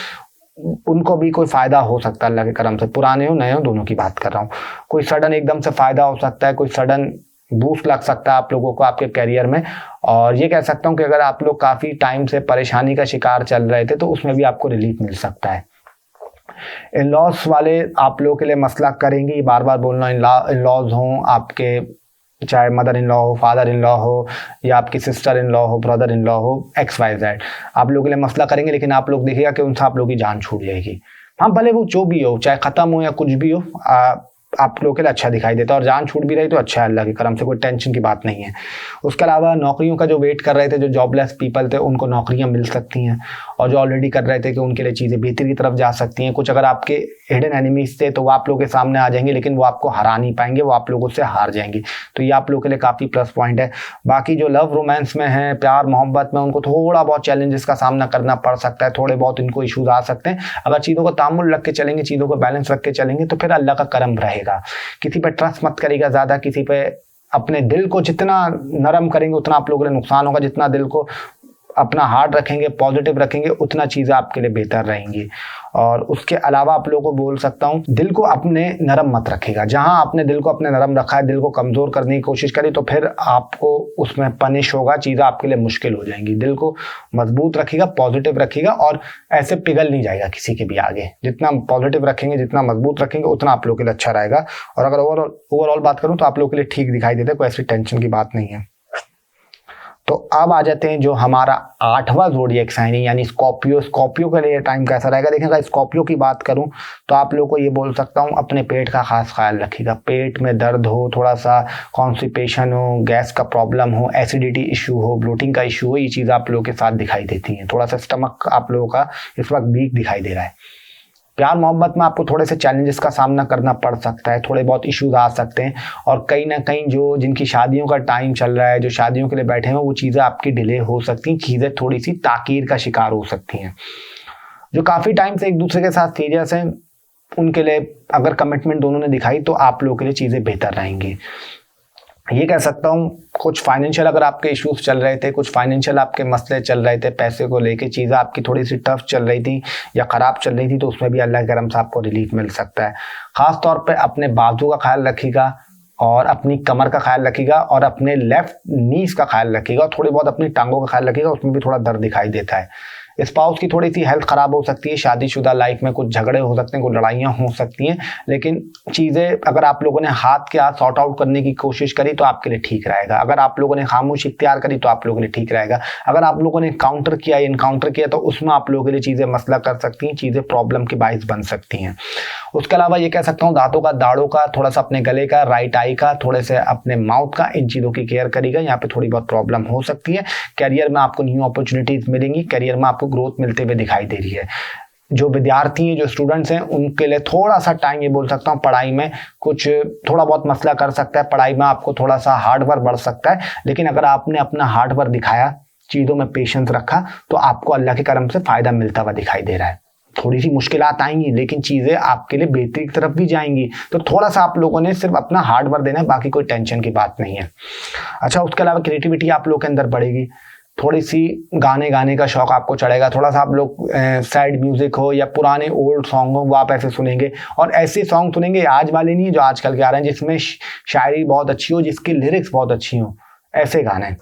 [SPEAKER 1] उनको भी कोई फ़ायदा हो सकता है अल्लाह के करम से, पुराने हो नए हो दोनों की बात कर रहा हूँ। कोई सडन एकदम से फ़ायदा हो सकता है, कोई सडन बूस्ट लग सकता है आप लोगों को आपके करियर में। और ये कह सकता हूँ कि अगर आप लोग काफ़ी टाइम से परेशानी का शिकार चल रहे थे, तो उसमें भी आपको रिलीफ मिल सकता है। इन लॉज वाले आप लोगों के लिए मसला करेंगे, बार बार बोलना, इन लॉज हों, आपके चाहे मदर इन लॉ हो, फादर इन लॉ हो, या आपकी सिस्टर इन लॉ हो, ब्रदर इन लॉ हो, XYZ, आप लोगों के लिए मसला करेंगे, लेकिन आप लोग देखिएगा कि उनसे आप लोगों की जान छूट जाएगी। हाँ, भले वो जो भी हो, चाहे ख़त्म हो या कुछ भी हो, आप लोगों के लिए अच्छा दिखाई देता है, और जान छूट भी रही तो अच्छा है, अल्लाह के करम से, कोई टेंशन की बात नहीं है। उसके अलावा नौकरियों का जो वेट कर रहे थे, जो जॉबलेस पीपल थे, उनको नौकरियां मिल सकती हैं, और जो ऑलरेडी कर रहे थे कि उनके लिए चीज़ें बेहतर की तरफ जा सकती हैं। कुछ अगर आपके हिडन एनिमीज थे तो वो आप लोगों के सामने आ जाएंगे, लेकिन वो आपको हरा नहीं पाएंगे, वो आप लोगों से हार जाएंगे, तो ये आप लोगों के लिए काफ़ी प्लस पॉइंट है। बाकी जो लव रोमांस में है, प्यार मोहब्बत में, उनको थोड़ा बहुत चैलेंजेस का सामना करना पड़ सकता है, थोड़े बहुत इनको इशूज आ सकते हैं। अगर चीज़ों को तामुल रख के चलेंगे, चीज़ों को बैलेंस रख के चलेंगे, तो फिर अल्लाह का करम रहेगा। किसी पे ट्रस्ट मत करिएगा ज़्यादा, किसी पे अपने दिल को जितना नरम करेंगे उतना आप लोगों के लिए नुकसान होगा, जितना दिल को अपना हार्ड रखेंगे, पॉजिटिव रखेंगे, उतना चीज़ें आपके लिए बेहतर रहेंगी। और उसके अलावा आप लोगों को बोल सकता हूँ, दिल को अपने नरम मत रखिएगा। जहाँ आपने दिल को अपने नरम रखा है, दिल को कमज़ोर करने की कोशिश करी, तो फिर आपको उसमें पनिश होगा, चीज़ें आपके लिए मुश्किल हो जाएंगी। दिल को मजबूत रखिएगा, पॉजिटिव रखिएगा, और ऐसे पिघल नहीं जाएगा किसी के भी आगे। जितना पॉजिटिव रखेंगे, जितना मजबूत रखेंगे, उतना आप लोगों के लिए अच्छा रहेगा। और अगर ओवरऑल बात करूँ तो आप लोगों के लिए ठीक दिखाई देता है, कोई ऐसी टेंशन की बात नहीं है। तो अब आ जाते हैं जो हमारा 8वां ज़ोडिएक साइन है, यानी स्कॉर्पियो। स्कॉर्पियो के लिए टाइम कैसा रहेगा? देखिएगा, स्कॉर्पियो की बात करूं तो आप लोगों को ये बोल सकता हूं, अपने पेट का खास ख्याल रखिएगा। पेट में दर्द हो, थोड़ा सा कॉन्स्टिपेशन हो, गैस का प्रॉब्लम हो, एसिडिटी इशू हो, ब्लोटिंग का इशू हो, ये चीज़ आप लोगों के साथ दिखाई देती हैं। थोड़ा सा स्टमक आप लोगों का इस वक्त वीक दिखाई दे रहा है। प्यार मोहब्बत में आपको थोड़े से चैलेंजेस का सामना करना पड़ सकता है, थोड़े बहुत इश्यूज आ सकते हैं, और कहीं ना कहीं जो जिनकी शादियों का टाइम चल रहा है, जो शादियों के लिए बैठे हैं, वो चीज़ें आपकी डिले हो सकती हैं, चीज़ें थोड़ी सी ताकीर का शिकार हो सकती हैं। जो काफ़ी टाइम से एक दूसरे के साथ सीरियस हैं, उनके लिए अगर कमिटमेंट दोनों ने दिखाई तो आप लोगों के लिए चीज़ें बेहतर रहेंगी। ये कह सकता हूँ, कुछ फाइनेंशियल अगर आपके इश्यूज चल रहे थे, कुछ फाइनेंशियल आपके मसले चल रहे थे, पैसे को लेके चीज़ें आपकी थोड़ी सी टफ चल रही थी या ख़राब चल रही थी, तो उसमें भी अल्लाह के करम से आपको रिलीफ मिल सकता है। ख़ास तौर पे अपने बाजू का ख्याल रखिएगा, और अपनी कमर का ख्याल रखिएगा, और अपने लेफ्ट नीज का ख्याल रखिएगा, और थोड़ी बहुत अपनी टांगों का ख्याल रखिएगा, उसमें भी थोड़ा दर्द दिखाई देता है। स्पाउस की थोड़ी सी हेल्थ ख़राब हो सकती है, शादीशुदा लाइफ में कुछ झगड़े हो सकते हैं, कुछ लड़ाइयाँ हो सकती हैं, लेकिन चीज़ें अगर आप लोगों ने हाथ के हाथ सॉर्ट आउट करने की कोशिश करी तो आपके लिए ठीक रहेगा। अगर आप लोगों ने खामोशी इख्तियार करी तो आप लोगों के लिए ठीक रहेगा। अगर आप लोगों ने इनकाउंटर किया तो उसमें आप लोगों के लिए चीज़ें मसला कर सकती हैं, चीज़ें प्रॉब्लम के बाइस बन सकती हैं। उसके अलावा ये कह सकता हूँ, दांतों का, दाढ़ों का, थोड़ा सा अपने गले का, राइट आई का, थोड़े से अपने माउथ का, इन चीज़ों की केयर करिएगा। यहाँ पे थोड़ी बहुत प्रॉब्लम हो सकती है। करियर में आपको न्यू अपॉर्चुनिटीज़ मिलेंगी, करियर में आपको ग्रोथ मिलते हुए दिखाई दे रही है। जो विद्यार्थी हैं, जो स्टूडेंट्स हैं, उनके लिए थोड़ा सा टाइम, ये बोल सकता हूँ, पढ़ाई में कुछ थोड़ा बहुत मसला कर सकता है, पढ़ाई में आपको थोड़ा सा हार्डवर्क बढ़ सकता है, लेकिन अगर आपने अपना हार्डवर्क दिखाया, चीज़ों में पेशेंस रखा, तो आपको अल्लाह के करम से फ़ायदा मिलता हुआ दिखाई दे रहा है। थोड़ी सी मुश्किलात आएंगी, लेकिन चीज़ें आपके लिए बेहतरी की तरफ भी जाएंगी। तो थोड़ा सा आप लोगों ने सिर्फ अपना हार्डवर्क देना है, बाकी कोई टेंशन की बात नहीं है। अच्छा, उसके अलावा क्रिएटिविटी आप लोग के अंदर बढ़ेगी, थोड़ी सी गाने का शौक आपको चढ़ेगा, थोड़ा सा आप लोग सैड म्यूजिक हो या पुराने ओल्ड सॉन्ग हो, वो आप ऐसे सुनेंगे, और ऐसे सॉन्ग सुनेंगे, आज वाले नहीं जो आजकल के आ रहे हैं, जिसमें शायरी बहुत अच्छी हो, जिसकी लिरिक्स बहुत अच्छी हो, ऐसे गाने।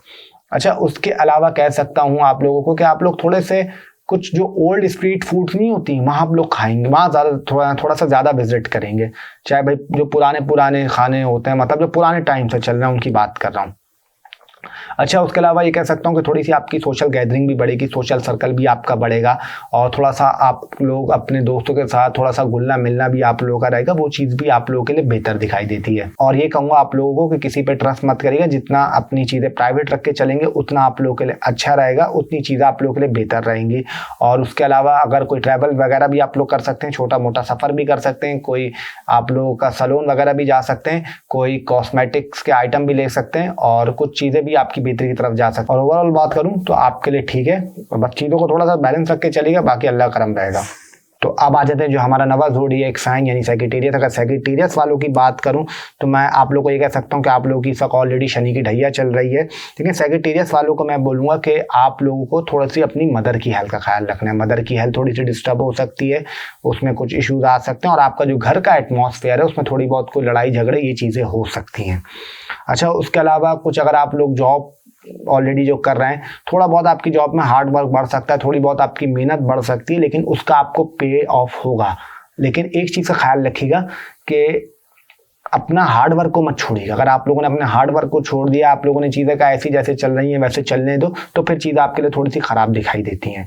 [SPEAKER 1] अच्छा, उसके अलावा कह सकता हूँ आप लोगों को कि आप लोग थोड़े से कुछ जो ओल्ड स्ट्रीट फूड्स नहीं होती, वहाँ आप लोग खाएंगे, वहाँ ज़्यादा थोड़ा सा ज़्यादा विजिट करेंगे। चाहे भाई जो पुराने खाने होते हैं, मतलब जो पुराने टाइम से चल रहे हैं, उनकी बात कर रहा हूँ। अच्छा, उसके अलावा ये कह सकता हूँ कि थोड़ी सी आपकी सोशल गैदरिंग भी बढ़ेगी, सोशल सर्कल भी आपका बढ़ेगा, और थोड़ा सा आप लोग अपने दोस्तों के साथ थोड़ा सा घुलना मिलना भी आप लोगों का रहेगा, वो चीज़ भी आप लोगों के लिए बेहतर दिखाई देती है। और ये कहूँगा आप लोगों को कि किसी पे ट्रस्ट मत करिएगा, जितना अपनी चीज़ें प्राइवेट रख के चलेंगे उतना आप लोगों के लिए अच्छा रहेगा, उतनी चीज़ें आप लोगों के लिए बेहतर रहेंगी। और उसके अलावा अगर कोई ट्रैवल वगैरह भी आप लोग कर सकते हैं, छोटा मोटा सफ़र भी कर सकते हैं, कोई आप लोगों का सैलून वगैरह भी जा सकते हैं, कोई कॉस्मेटिक्स के आइटम भी ले सकते हैं, और कुछ चीज़ें भी आपकी बेहतरी की तरफ जा सकते हैं। और ओवरऑल बात करूं तो आपके लिए ठीक है, बस चीज़ों को थोड़ा सा बैलेंस रख के चलिएगा, बाकी अल्लाह करम रहेगा। तो अब आ जाते हैं जो हमारा नवा ज़ोडिएक साइन यानी सैजिटेरियस। अगर सैजिटेरियस वालों की बात करूं तो मैं आप लोगों को ये कह सकता हूं कि आप लोगों की सक ऑलरेडी शनि की ढैया चल रही है, लेकिन सैजिटेरियस वालों को मैं बोलूँगा कि आप लोगों को थोड़ी सी अपनी मदर की हेल्थ का ख्याल रखना है। मदर की हेल्थ थोड़ी सी डिस्टर्ब हो सकती है, उसमें कुछ इशूज़ आ सकते हैं, और आपका जो घर का एटमॉस्फेयर है उसमें थोड़ी बहुत कोई लड़ाई झगड़े ये चीज़ें हो सकती हैं। अच्छा, उसके अलावा कुछ अगर आप लोग जॉब ऑलरेडी जो कर रहे हैं, थोड़ा बहुत आपकी जॉब में हार्ड वर्क बढ़ सकता है, थोड़ी बहुत आपकी मेहनत बढ़ सकती है, लेकिन उसका आपको पे ऑफ होगा। लेकिन एक चीज़ का ख्याल रखिएगा कि अपना हार्ड वर्क को मत छोड़िएगा। अगर आप लोगों ने अपने हार्ड वर्क को छोड़ दिया, आप लोगों ने चीज़ें का ऐसी जैसे चल रही हैं वैसे चलने दो, तो फिर चीज़ें आपके लिए थोड़ी सी ख़राब दिखाई देती हैं।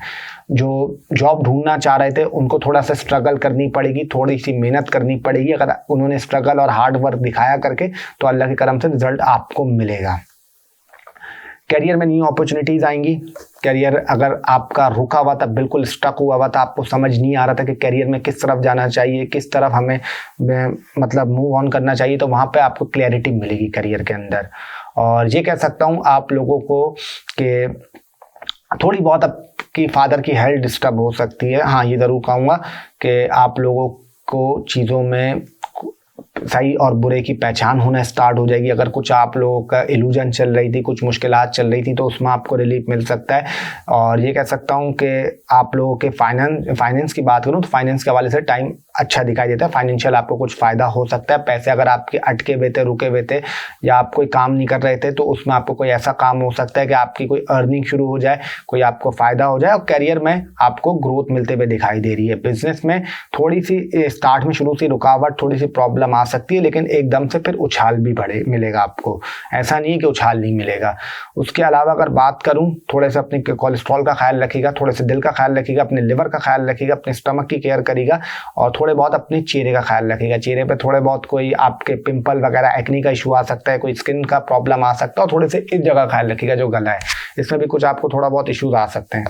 [SPEAKER 1] जो जॉब ढूंढना चाह रहे थे उनको थोड़ा सा स्ट्रगल करनी पड़ेगी, थोड़ी सी मेहनत करनी पड़ेगी। अगर उन्होंने स्ट्रगल और हार्ड वर्क दिखाया करके तो अल्लाह के करम से रिजल्ट आपको मिलेगा। करियर में न्यू अपॉर्चुनिटीज़ आएंगी। करियर अगर आपका रुका हुआ था, बिल्कुल स्टक हुआ हुआ था, आपको समझ नहीं आ रहा था कि करियर में किस तरफ जाना चाहिए, किस तरफ हमें मतलब मूव ऑन करना चाहिए, तो वहाँ पे आपको क्लैरिटी मिलेगी करियर के अंदर। और ये कह सकता हूँ आप लोगों को कि थोड़ी बहुत आपकी फादर की हेल्थ डिस्टर्ब हो सकती है। हाँ, ये ज़रूर कहूँगा कि आप लोगों को चीज़ों में सही और बुरे की पहचान होना स्टार्ट हो जाएगी। अगर कुछ आप लोगों का इल्यूजन चल रही थी, कुछ मुश्किलात चल रही थी, तो उसमें आपको रिलीफ मिल सकता है। और ये कह सकता हूँ कि आप लोगों के फाइनेंस की बात करूँ तो फाइनेंस के हवाले से टाइम अच्छा दिखाई देता है। फाइनेंशियल आपको कुछ फ़ायदा हो सकता है। पैसे अगर आपके अटके हुए थे, रुके हुए थे, या आप कोई काम नहीं कर रहे थे, तो उसमें आपको कोई ऐसा काम हो सकता है कि आपकी कोई अर्निंग शुरू हो जाए, कोई आपको फ़ायदा हो जाए। और करियर में आपको ग्रोथ मिलते हुए दिखाई दे रही है। बिजनेस में थोड़ी सी स्टार्ट में शुरू से रुकावट, थोड़ी सी प्रॉब्लम आ सकती है, लेकिन एकदम से फिर उछाल भी मिलेगा आपको। ऐसा नहीं है कि उछाल नहीं मिलेगा। उसके अलावा अगर बात करूँ, थोड़े से अपने कोलेस्ट्रॉल का ख्याल रखिएगा, थोड़े से दिल का ख्याल रखिएगा, अपने लिवर का ख्याल रखिएगा, अपने स्टमक की केयर करिएगा, और थोड़े बहुत अपने चेहरे का ख्याल रखिएगा। चेहरे पे थोड़े बहुत कोई आपके पिंपल वगैरह, एक्नी का इशू आ सकता है, कोई स्किन का प्रॉब्लम आ सकता है, और थोड़े से इस जगह ख्याल रखिएगा जो गला है, इसमें भी कुछ आपको थोड़ा बहुत इश्यूज आ सकते हैं।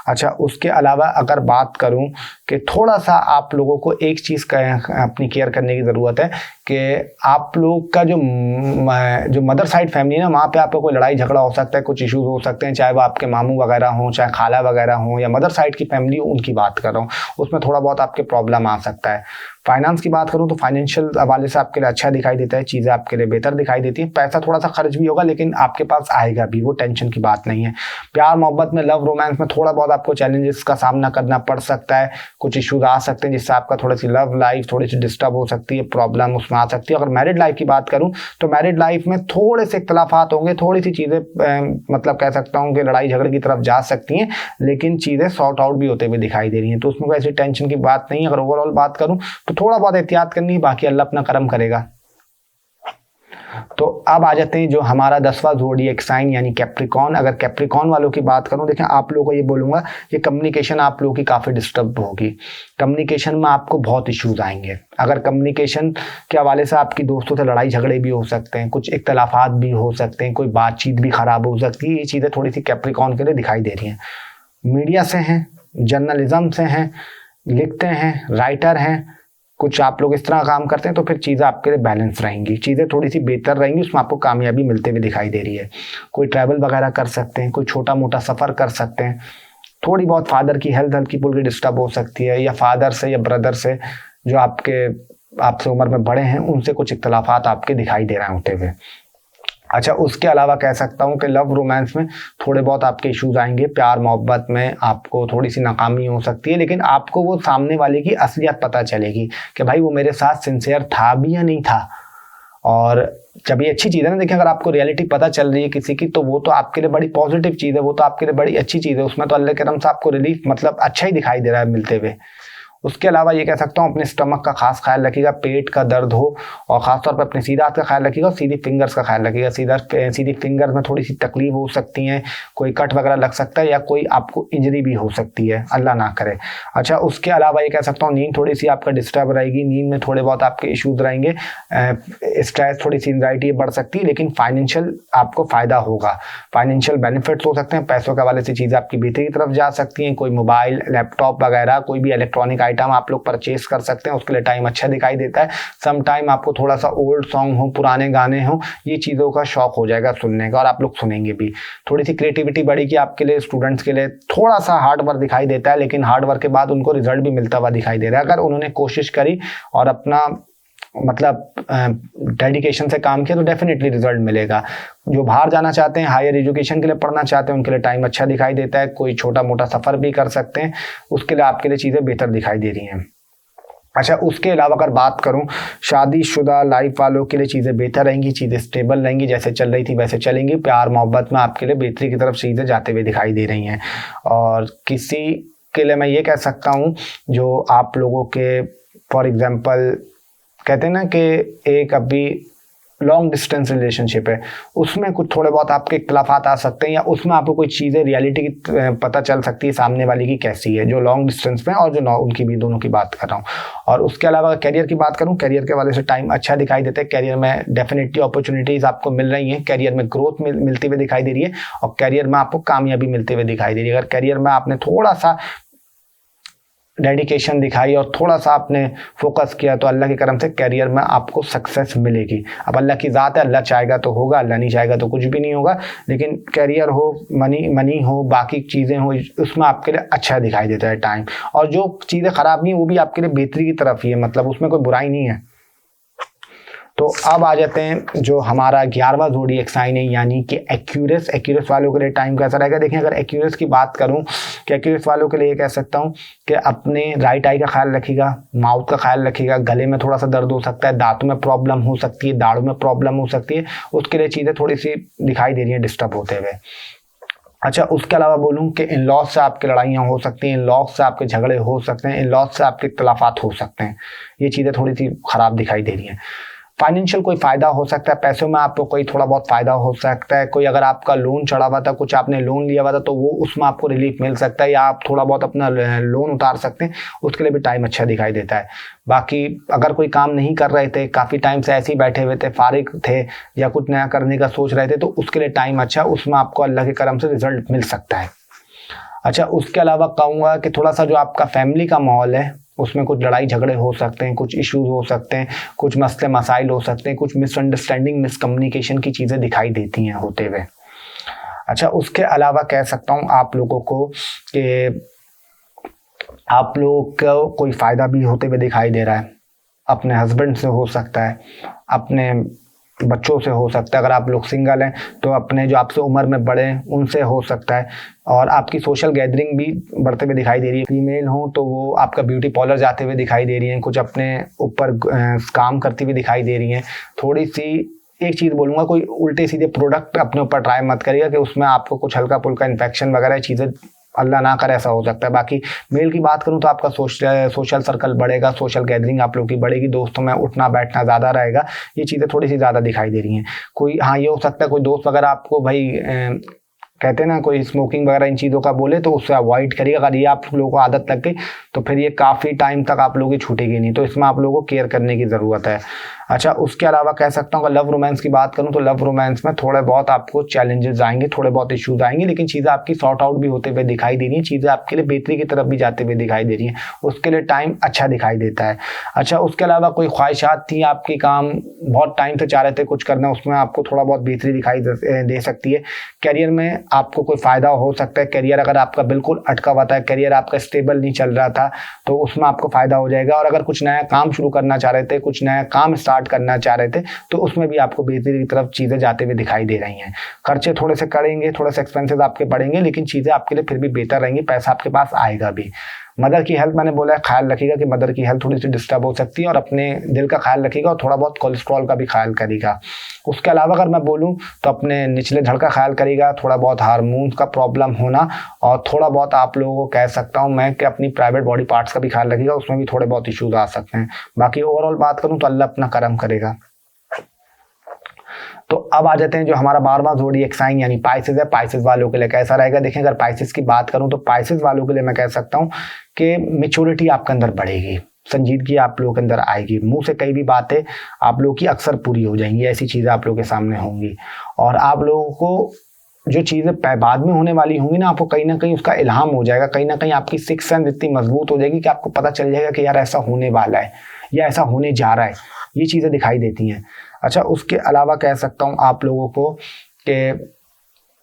[SPEAKER 1] अच्छा, उसके अलावा अगर बात करूं कि थोड़ा सा आप लोगों को एक चीज़ का अपनी केयर करने की ज़रूरत है कि आप लोग का जो मदर साइड फैमिली है ना, वहाँ पे आपको कोई लड़ाई झगड़ा हो सकता है, कुछ इश्यूज हो सकते हैं, चाहे वो आपके मामू वगैरह हों, चाहे खाला वगैरह हों, या मदर साइड की फैमिली हो, उनकी बात कर रहा हूँ, उसमें थोड़ा बहुत आपके प्रॉब्लम आ सकता है। फाइनेंस की बात करूँ तो फाइनेंशियल हवाले से आपके लिए अच्छा दिखाई देता है, चीज़ें आपके लिए बेहतर दिखाई देती हैं। पैसा थोड़ा सा खर्च भी होगा, लेकिन आपके पास आएगा भी, वो टेंशन की बात नहीं है। प्यार मोहब्बत में, लव रोमांस में थोड़ा बहुत आपको चैलेंजेस का सामना करना पड़ सकता है, कुछ इश्यूज आ सकते हैं जिससे आपका थोड़ी सी लव लाइफ थोड़ी सी डिस्टर्ब हो सकती है, प्रॉब्लम उसमें आ सकती है। अगर मैरिड लाइफ की बात करूँ तो मैरिड लाइफ में थोड़े से इख्तलाफात होंगे, थोड़ी सी चीज़ें मतलब कह सकता हूँ कि लड़ाई झगड़े की तरफ जा सकती हैं, लेकिन चीज़ें सॉर्ट आउट भी होते हुए दिखाई दे रही हैं, तो उसमें कोई ऐसी टेंशन की बात नहीं है। अगर ओवरऑल बात करूँ तो थोड़ा बहुत एहतियात करनी है, बाकी अल्लाह अपना करम करेगा। तो अब आ जाते हैं जो हमारा 10वां ज़ोडिएक साइन यानी कैप्रिकॉर्न। अगर कैप्रिकॉर्न वालों की बात करूं, देखें आप लोगों को ये बोलूँगा, ये कम्युनिकेशन आप लोगों की काफ़ी डिस्टर्ब होगी। कम्युनिकेशन में आपको बहुत इश्यूज आएंगे। अगर कम्युनिकेशन के हवाले से आपकी दोस्तों से लड़ाई झगड़े भी हो सकते हैं, कुछ इख्तलाफात भी हो सकते हैं, कोई बातचीत भी ख़राब हो सकती है। ये चीज़ें थोड़ी सी कैप्रिकॉर्न के लिए दिखाई दे रही हैं। मीडिया से हैं, जर्नलिज्म से हैं, लिखते हैं, राइटर हैं, कुछ आप लोग इस तरह काम करते हैं, तो फिर चीज़ें आपके लिए बैलेंस रहेंगी, चीज़ें थोड़ी सी बेहतर रहेंगी, उसमें आपको कामयाबी मिलते हुए दिखाई दे रही है। कोई ट्रैवल वगैरह कर सकते हैं, कोई छोटा मोटा सफ़र कर सकते हैं। थोड़ी बहुत फादर की हेल्थ हल्की फुल्की डिस्टर्ब हो सकती है, या फादर से या ब्रदर से जो आपसे उम्र में बड़े हैं, उनसे कुछ इख्तलाफात आपके दिखाई दे रहे हैं होते हुए। अच्छा, उसके अलावा कह सकता हूँ कि लव रोमांस में थोड़े बहुत आपके इश्यूज आएंगे। प्यार मोहब्बत में आपको थोड़ी सी नाकामी हो सकती है, लेकिन आपको वो सामने वाले की असलियत पता चलेगी कि भाई वो मेरे साथ सिंसियर था भी या नहीं था। और जब ये अच्छी चीज़ है ना, देखिए अगर आपको रियलिटी पता चल रही है किसी की, तो वो तो आपके लिए बड़ी पॉजिटिव चीज़ है, वो तो आपके लिए बड़ी अच्छी चीज़ है। उसमें तो अल्लाह के करम से आपको रिलीफ मतलब अच्छा ही दिखाई दे रहा है मिलते हुए। उसके अलावा ये कह सकता हूँ अपने स्टमक का खास ख्याल रखिएगा, पेट का दर्द हो, और ख़ासतौर पर अपने सीधा हाथ का ख्याल रखिएगा, और सीधी फिंगर्स का ख्याल रखिएगा। सीधी फिंगर्स में थोड़ी सी तकलीफ हो सकती है, कोई कट वगैरह लग सकता है, या कोई आपको इंजरी भी हो सकती है, अल्लाह ना करे। अच्छा, उसके अलावा ये कह सकता हूँ नींद थोड़ी सी आपका डिस्टर्ब रहेगी, नींद में थोड़े बहुत आपके इशूज़ रहेंगे, स्ट्रेस, थोड़ी सी एंजाइटी बढ़ सकती है, लेकिन फाइनेंशियल आपको फ़ायदा होगा, फाइनेंशियल बेनिफिट्स हो सकते हैं। पैसों के हवाले से चीज़ें आपकी बेहतरी की तरफ जा सकती हैं। कोई मोबाइल, लैपटॉप वगैरह, कोई भी इलेक्ट्रॉनिक आइटम आप लोग परचेज कर सकते हैं, उसके लिए टाइम अच्छा दिखाई देता है। सम टाइम आपको थोड़ा सा ओल्ड सॉन्ग हो, पुराने गाने हो, ये चीज़ों का शौक हो जाएगा सुनने का, और आप लोग सुनेंगे भी। थोड़ी सी क्रिएटिविटी बढ़ेगी आपके लिए, स्टूडेंट्स के लिए थोड़ा सा हार्ड वर्क दिखाई देता है, लेकिन हार्ड वर्क के बाद उनको रिजल्ट भी मिलता हुआ दिखाई दे रहा है। अगर उन्होंने कोशिश करी और अपना मतलब डेडिकेशन से काम किया तो डेफिनेटली रिजल्ट मिलेगा। जो बाहर जाना चाहते हैं, हायर एजुकेशन के लिए पढ़ना चाहते हैं, उनके लिए टाइम अच्छा दिखाई देता है। कोई छोटा मोटा सफ़र भी कर सकते हैं, उसके लिए आपके लिए चीज़ें बेहतर दिखाई दे रही हैं। अच्छा, उसके अलावा अगर बात करूं शादीशुदा लाइफ वालों के लिए चीज़ें बेहतर रहेंगी, चीज़ें स्टेबल रहेंगी, जैसे चल रही थी वैसे चलेंगी। प्यार मोहब्बत में आपके लिए बेहतरी की तरफ चीज़ें जाते हुए दिखाई दे रही हैं। और किसी के लिए मैं ये कह सकता हूं जो आप लोगों के फॉर एग्जांपल कहते हैं ना कि एक अभी लॉन्ग डिस्टेंस रिलेशनशिप है, उसमें कुछ थोड़े बहुत आपके इख्तलाफात आ सकते हैं, या उसमें आपको कोई चीज़ें रियलिटी की पता चल सकती है सामने वाले की कैसी है, जो लॉन्ग डिस्टेंस में और जो उनकी भी, दोनों की बात कर रहा हूँ। और उसके अलावा कैरियर की बात करूँ, कैरियर के वाले से टाइम अच्छा दिखाई देता है। कैरियर में डेफिनेटली अपॉर्चुनिटीज़ आपको मिल रही हैं, कैरियर में ग्रोथ मिलती हुई दिखाई दे रही है, और कैरियर में आपको कामयाबी मिलती हुई दिखाई दे रही है। अगर कैरियर में आपने थोड़ा सा डेडिकेशन दिखाई और थोड़ा सा आपने फोकस किया तो अल्लाह के करम से कैरियर में आपको सक्सेस मिलेगी। अब अल्लाह की ज़ात है, अल्लाह चाहेगा तो होगा, अल्लाह नहीं चाहेगा तो कुछ भी नहीं होगा। लेकिन कैरियर हो, मनी हो, बाकी चीज़ें हो, उसमें आपके लिए अच्छा दिखाई देता है टाइम। और जो चीज़ें ख़राब नहीं वो भी आपके लिए बेहतरी की तरफ ही है, मतलब उसमें कोई बुराई नहीं है। तो अब आ जाते हैं जो हमारा 11वां ज़ोडिएक साइन है, यानी कि एक्यूरस। एक्यूरस वालों के लिए टाइम कैसा रहेगा? देखें, अगर एक्यूरस की बात करूं कि एक्यूरस वालों के लिए कह सकता हूं कि अपने राइट आई का ख्याल रखिएगा, माउथ का ख्याल रखिएगा, गले में थोड़ा सा दर्द हो सकता है, दांतों में प्रॉब्लम हो सकती है, दाढ़ों में प्रॉब्लम हो सकती है, उसके लिए चीज़ें थोड़ी सी दिखाई दे रही हैं डिस्टर्ब होते हुए। अच्छा, उसके अलावा बोलूं कि इन लॉज से आपकी लड़ाइयाँ हो सकती हैं, इन लॉज से आपके झगड़े हो सकते हैं, इन लॉज से आपके इख्तलाफात हो सकते हैं, ये चीज़ें थोड़ी सी ख़राब दिखाई दे रही हैं। फाइनेंशियल कोई फ़ायदा हो सकता है, पैसों में आपको कोई थोड़ा बहुत फ़ायदा हो सकता है। कोई अगर आपका लोन चढ़ा हुआ था, कुछ आपने लोन लिया हुआ था, तो वो उसमें आपको रिलीफ मिल सकता है, या आप थोड़ा बहुत अपना लोन उतार सकते हैं, उसके लिए भी टाइम अच्छा दिखाई देता है। बाकी अगर कोई काम नहीं कर रहे थे, काफ़ी टाइम से ऐसे ही बैठे हुए थे, फारिग थे, या कुछ नया करने का सोच रहे थे, तो उसके लिए टाइम अच्छा, उसमें आपको अल्लाह के करम से रिजल्ट मिल सकता है। अच्छा, उसके अलावा कहूँगा कि थोड़ा सा जो आपका फैमिली का माहौल है उसमें कुछ लड़ाई झगड़े हो सकते हैं, कुछ इश्यूज हो सकते हैं, कुछ मसले मसाइल हो सकते हैं, कुछ मिसअंडरस्टैंडिंग, मिसकम्युनिकेशन की चीज़ें दिखाई देती हैं होते हुए। अच्छा, उसके अलावा कह सकता हूँ आप लोगों को कि आप लोगों को कोई फ़ायदा भी होते हुए दिखाई दे रहा है। अपने हस्बैंड से हो सकता है, अपने बच्चों से हो सकता है, अगर आप लोग सिंगल हैं तो अपने जो आपसे उम्र में बड़े हैं उनसे हो सकता है। और आपकी सोशल गैदरिंग भी बढ़ते हुए दिखाई दे रही है। फीमेल हो तो वो आपका ब्यूटी पार्लर जाते हुए दिखाई दे रही हैं, कुछ अपने ऊपर काम करती हुई दिखाई दे रही हैं। थोड़ी सी एक चीज़ बोलूँगा, कोई उल्टे सीधे प्रोडक्ट अपने ऊपर ट्राई मत करिएगा कि उसमें आपको कुछ हल्का फुल्का इन्फेक्शन वगैरह चीज़ें, अल्लाह ना करे ऐसा हो सकता है। बाकी मेल की बात करूं तो आपका सोशल सर्कल बढ़ेगा, सोशल गैदरिंग आप लोग की बढ़ेगी, दोस्तों में उठना बैठना ज़्यादा रहेगा, ये चीज़ें थोड़ी सी ज़्यादा दिखाई दे रही हैं। कोई, हाँ, ये हो सकता है कोई दोस्त वगैरह आपको भाई कहते हैं ना, कोई स्मोकिंग वगैरह इन चीज़ों का बोले तो उससे अवॉइड करिए। अगर ये आप लोगों को आदत लग गई तो फिर ये काफ़ी टाइम तक आप लोगों की छूटेगी नहीं, तो इसमें आप लोगों को केयर करने की ज़रूरत है। अच्छा, उसके अलावा कह सकता हूँ अगर लव रोमांस की बात करूँ तो लव रोमांस में थोड़े बहुत आपको चैलेंजेस आएंगे, थोड़े बहुत इश्यूज आएंगे, लेकिन चीज़ें आपकी सॉर्ट आउट भी होते हुए दिखाई दे रही हैं, चीज़ें आपके लिए बेहतरी की तरफ भी जाते हुए दिखाई दे रही हैं, उसके लिए टाइम अच्छा दिखाई देता है। अच्छा, उसके अलावा कोई ख्वाहिशात थी आपकी, काम बहुत टाइम से चाह रहे थे कुछ करना, उसमें आपको थोड़ा बहुत बेहतरी दिखाई दे सकती है। कैरियर में आपको कोई फ़ायदा हो सकता है, कैरियर अगर आपका बिल्कुल अटका हुआ था, कैरियर आपका स्टेबल नहीं चल रहा था, तो उसमें आपको फ़ायदा हो जाएगा। और अगर कुछ नया काम शुरू करना चाह रहे थे, कुछ नया काम स्टार्ट करना चाह रहे थे, तो उसमें भी आपको बेहतरी की तरफ चीज़ें जाते हुए दिखाई दे रही हैं। खर्चे थोड़े से करेंगे, थोड़े से एक्सपेंसेस आपके बढ़ेंगे, लेकिन चीज़ें आपके लिए फिर भी बेहतर रहेंगी, पैसा आपके पास आएगा भी। मदर की हेल्थ, मैंने बोला है ख्याल रखिएगा कि मदर की हेल्थ थोड़ी सी डिस्टर्ब हो सकती है, और अपने दिल का ख्याल रखिएगा और थोड़ा बहुत कोलेस्ट्रॉल का भी ख्याल करिएगा। उसके अलावा अगर मैं बोलूँ तो अपने निचले धड़ का ख्याल करिएगा, थोड़ा बहुत हार्मोन्स का प्रॉब्लम होना, और थोड़ा बहुत आप लोगों को कह सकता हूँ मैं कि अपनी प्राइवेट बॉडी पार्ट्स का भी ख्याल रखिएगा, उसमें भी थोड़े बहुत इश्यूज आ सकते हैं। बाकी ओवरऑल बात करूँ तो अल्लाह अपना करम करेगा। तो अब आ जाते हैं जो हमारा 12वां ज़ोडिएक साइन यानी पाइसेस है। पाइसेस वालों के लिए कैसा रहेगा? देखें, अगर पाइसेस की बात करूं तो पाइसेस वालों के लिए मैं कह सकता हूं कि मैच्योरिटी आपके अंदर बढ़ेगी, संजीदगी आप लोगों के अंदर आएगी, मुंह से कई भी बातें आप लोगों की अक्सर पूरी हो जाएंगी, ऐसी चीज़ें आप लोगों के सामने होंगी। और आप लोगों को जो चीज़ें बाद में होने वाली होंगी ना, आपको कहीं ना कहीं उसका इल्हाम हो जाएगा, कहीं ना कहीं आपकी सिक्स सेंस इतनी मजबूत हो जाएगी कि आपको पता चल जाएगा कि यार ऐसा होने वाला है या ऐसा होने जा रहा है, ये चीज़ें दिखाई देती हैं। अच्छा, उसके अलावा कह सकता हूँ आप लोगों को कि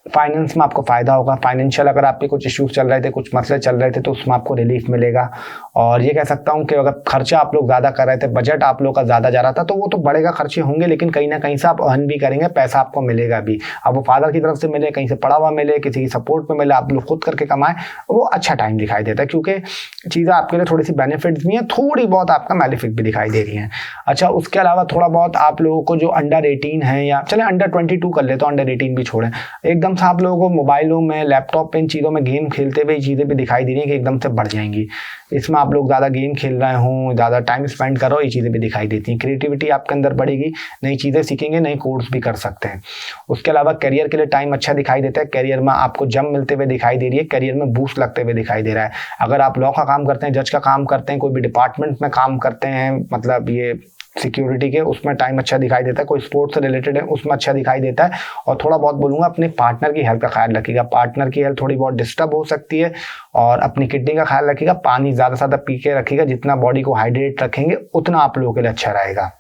[SPEAKER 1] फाइनेंस में आपको फ़ायदा होगा। फाइनेंशियल अगर आपके कुछ इश्यूज चल रहे थे, कुछ मसले चल रहे थे, तो उसमें आपको रिलीफ मिलेगा। और ये कह सकता हूँ कि अगर खर्चा आप लोग ज़्यादा कर रहे थे, बजट आप लोग का ज़्यादा जा रहा था, तो वो तो बढ़ेगा, खर्चे होंगे, लेकिन कहीं ना कहीं से आप अर्न भी करेंगे, पैसा आपको मिलेगा भी। अब वो फादर की तरफ से मिले, कहीं से पड़ा हुआ मिले, किसी की सपोर्ट में मिले, आप लोग खुद करके कमाएं, वो अच्छा टाइम दिखाई देता है, क्योंकि चीज़ें आपके लिए थोड़ी सी बेनिफिट्स भी हैं, थोड़ी बहुत आपका मैलिफिक भी दिखाई दे रही हैं। अच्छा, उसके अलावा थोड़ा बहुत आप लोगों को जो अंडर 18 है, या चले अंडर 22 कर ले, तो अंडर 18 भी छोड़ें, एकदम प्रॉब्लम्स आप लोगों को मोबाइलों में, लैपटॉप पे, इन चीज़ों में गेम खेलते हुए चीज़ें भी दिखाई दे रही हैं कि एकदम से बढ़ जाएंगी। इसमें आप लोग ज़्यादा गेम खेल रहे हों, ज़्यादा टाइम स्पेंड कर रहे हो, ये चीज़ें भी दिखाई देती हैं। क्रिएटिविटी आपके अंदर बढ़ेगी, नई चीज़ें सीखेंगे, नई कोर्स भी कर सकते हैं। उसके अलावा करियर के लिए टाइम अच्छा दिखाई देता है। करियर में आपको जंप मिलते हुए दिखाई दे रही है, करियर में बूस्ट लगते हुए दिखाई दे रहा है। अगर आप लॉ का काम करते हैं, जज का काम करते हैं, कोई भी डिपार्टमेंट में काम करते हैं, मतलब ये सिक्योरिटी के, उसमें टाइम अच्छा दिखाई देता है। कोई स्पोर्ट्स से रिलेटेड है, उसमें अच्छा दिखाई देता है। और थोड़ा बहुत बोलूँगा अपने पार्टनर की हेल्थ का ख्याल रखिएगा। पार्टनर की हेल्थ थोड़ी बहुत डिस्टर्ब हो सकती है। और अपनी किडनी का ख्याल रखिएगा। पानी ज़्यादा से ज़्यादा पी के रखिएगा। जितना बॉडी को हाइड्रेट रखेंगे उतना आप लोगों के लिए अच्छा रहेगा।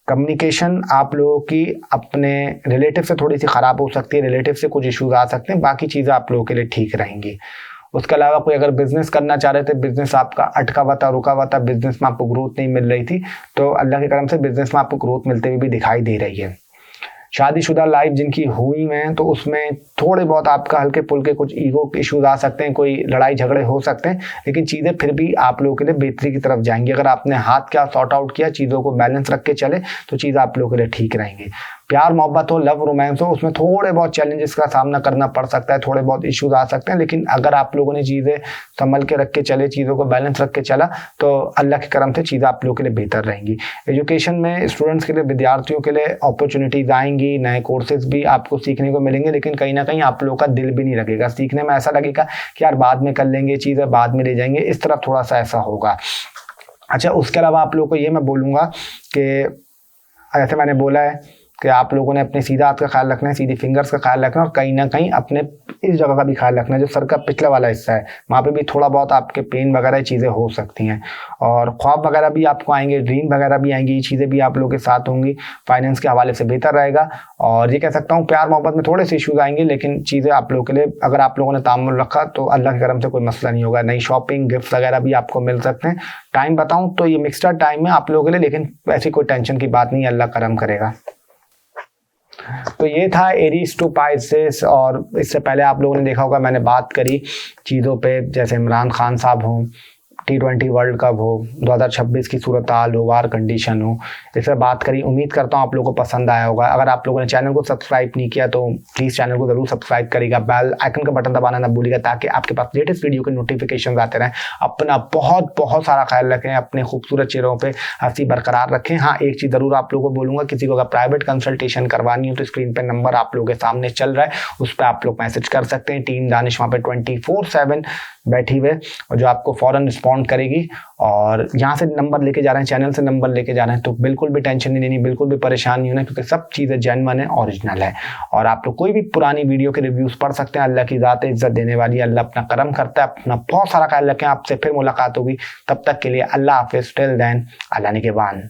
[SPEAKER 1] कम्युनिकेशन आप लोगों की अपने रिलेटिव से थोड़ी सी ख़राब हो सकती है, रिलेटिव से कुछ इश्यूज आ सकते हैं, बाकी चीज़ें आप लोगों के लिए ठीक रहेंगी। उसके अलावा कोई अगर बिजनेस करना चाह रहे थे, बिजनेस आपका अटका हुआ था, रुका हुआ था, बिजनेस में आपको ग्रोथ नहीं मिल रही थी, तो अल्लाह के करम से बिजनेस में आपको ग्रोथ मिलते हुए भी दिखाई दे रही है। शादीशुदा लाइफ जिनकी हुई में, तो उसमें थोड़े बहुत आपका हल्के फुल्के कुछ ईगो इश्यूज आ सकते हैं, कोई लड़ाई झगड़े हो सकते हैं, लेकिन चीज़ें फिर भी आप लोगों के लिए बेहतरी की तरफ जाएंगी। अगर आपने हाथ क्या सॉर्ट आउट किया, चीज़ों को बैलेंस रख के चले, तो चीज़ आप लोगों के लिए ठीक रहेंगी। प्यार मोहब्बत हो, लव रोमांस हो, उसमें थोड़े बहुत चैलेंजेस का सामना करना पड़ सकता है, थोड़े बहुत इश्यूज आ सकते हैं, लेकिन अगर आप लोगों ने चीज़ें संभल के रख के चले, चीज़ों को बैलेंस रख के चला, तो अल्लाह के करम से चीज़ें आप लोगों के लिए बेहतर रहेंगी। एजुकेशन में स्टूडेंट्स के लिए, विद्यार्थियों के लिए अपॉर्चुनिटीज आएंगी, नए कोर्सेज भी आपको सीखने को मिलेंगे, लेकिन कहीं ना कहीं आप लोगों का दिल भी नहीं लगेगा सीखने में। ऐसा लगेगा कि यार बाद में कर लेंगे, चीज़ें बाद में ले जाएंगे, इस तरफ थोड़ा सा ऐसा होगा। अच्छा, उसके अलावा आप लोगों को ये मैं बोलूँगा कि जैसे मैंने बोला है कि आप लोगों ने अपने सीधा हाथ का ख्याल रखना है, सीधी फिंगर्स का ख्याल रखना है, और कहीं ना कहीं अपने इस जगह का भी ख्याल रखना है, जो सर का पिछला वाला हिस्सा है, वहाँ पे भी थोड़ा बहुत आपके पेन वगैरह चीज़ें हो सकती हैं। और ख्वाब वगैरह भी आपको आएंगे, ड्रीम वगैरह भी आएंगी, ये चीज़ें भी आप लोगों के साथ होंगी। फाइनेंस के हवाले से बेहतर रहेगा। और ये कह सकता हूँ प्यार मोहब्बत में थोड़े से इश्यूज आएंगे, लेकिन चीज़ें आप लोगों के लिए, अगर आप लोगों ने तामुल रखा, तो अल्लाह के करम से कोई मसला नहीं होगा। नई शॉपिंग, गिफ्ट वगैरह भी आपको मिल सकते हैं। टाइम बताऊँ तो ये मिक्सड टाइम है आप लोगों के लिए, लेकिन ऐसी कोई टेंशन की बात नहीं है, अल्लाह करम करेगा। तो ये था एरीज टू पाइसेस। और इससे पहले आप लोगों ने देखा होगा मैंने बात करी चीज़ों पे, जैसे इमरान खान साहब हों, T20 वर्ल्ड कप हो, 2026 की सूरत हाल हो, वार कंडीशन हो, इस पर बात करी। उम्मीद करता हूँ आप लोगों को पसंद आया होगा। अगर आप लोगों ने चैनल को सब्सक्राइब नहीं किया तो प्लीज़ चैनल को ज़रूर सब्सक्राइब करिएगा, बेल आइकन का बटन दबाना ना भूलिएगा, ताकि आपके पास लेटेस्ट वीडियो के नोटिफिकेशन आते रहें। अपना बहुत बहुत सारा ख्याल रखें, अपने खूबसूरत चेहरों पर हंसी बरकरार रखें। हाँ, एक चीज़ ज़रूर आप लोगों को बोलूँगा, किसी को अगर प्राइवेट कंसल्टेशन करवानी हो तो स्क्रीन पर नंबर आप लोगों के सामने चल रहा है, उस पर आप लोग मैसेज कर सकते हैं। टीम दानिश वहाँ पर 24/7 बैठी हुए, और जो आपको फ़ौरन रिस्पॉन्ड करेगी। और यहाँ से नंबर लेके जा रहे हैं, चैनल से नंबर लेके जा रहे हैं, तो बिल्कुल भी टेंशन नहीं लेनी, बिल्कुल भी परेशान नहीं होना, क्योंकि सब चीज़ें जेन्युइन है, ओरिजिनल है। और आप लोग कोई भी पुरानी वीडियो के रिव्यूज़ पढ़ सकते हैं। अल्लाह की ज़ात इज़्ज़त देने वाली, अल्लाह अपना करम करता है। अपना बहुत सारा ख्याल रखें। आपसे फिर मुलाकात होगी, तब तक के लिए अल्लाह हाफिज़। टिल देन, अल्लाह निगहबान।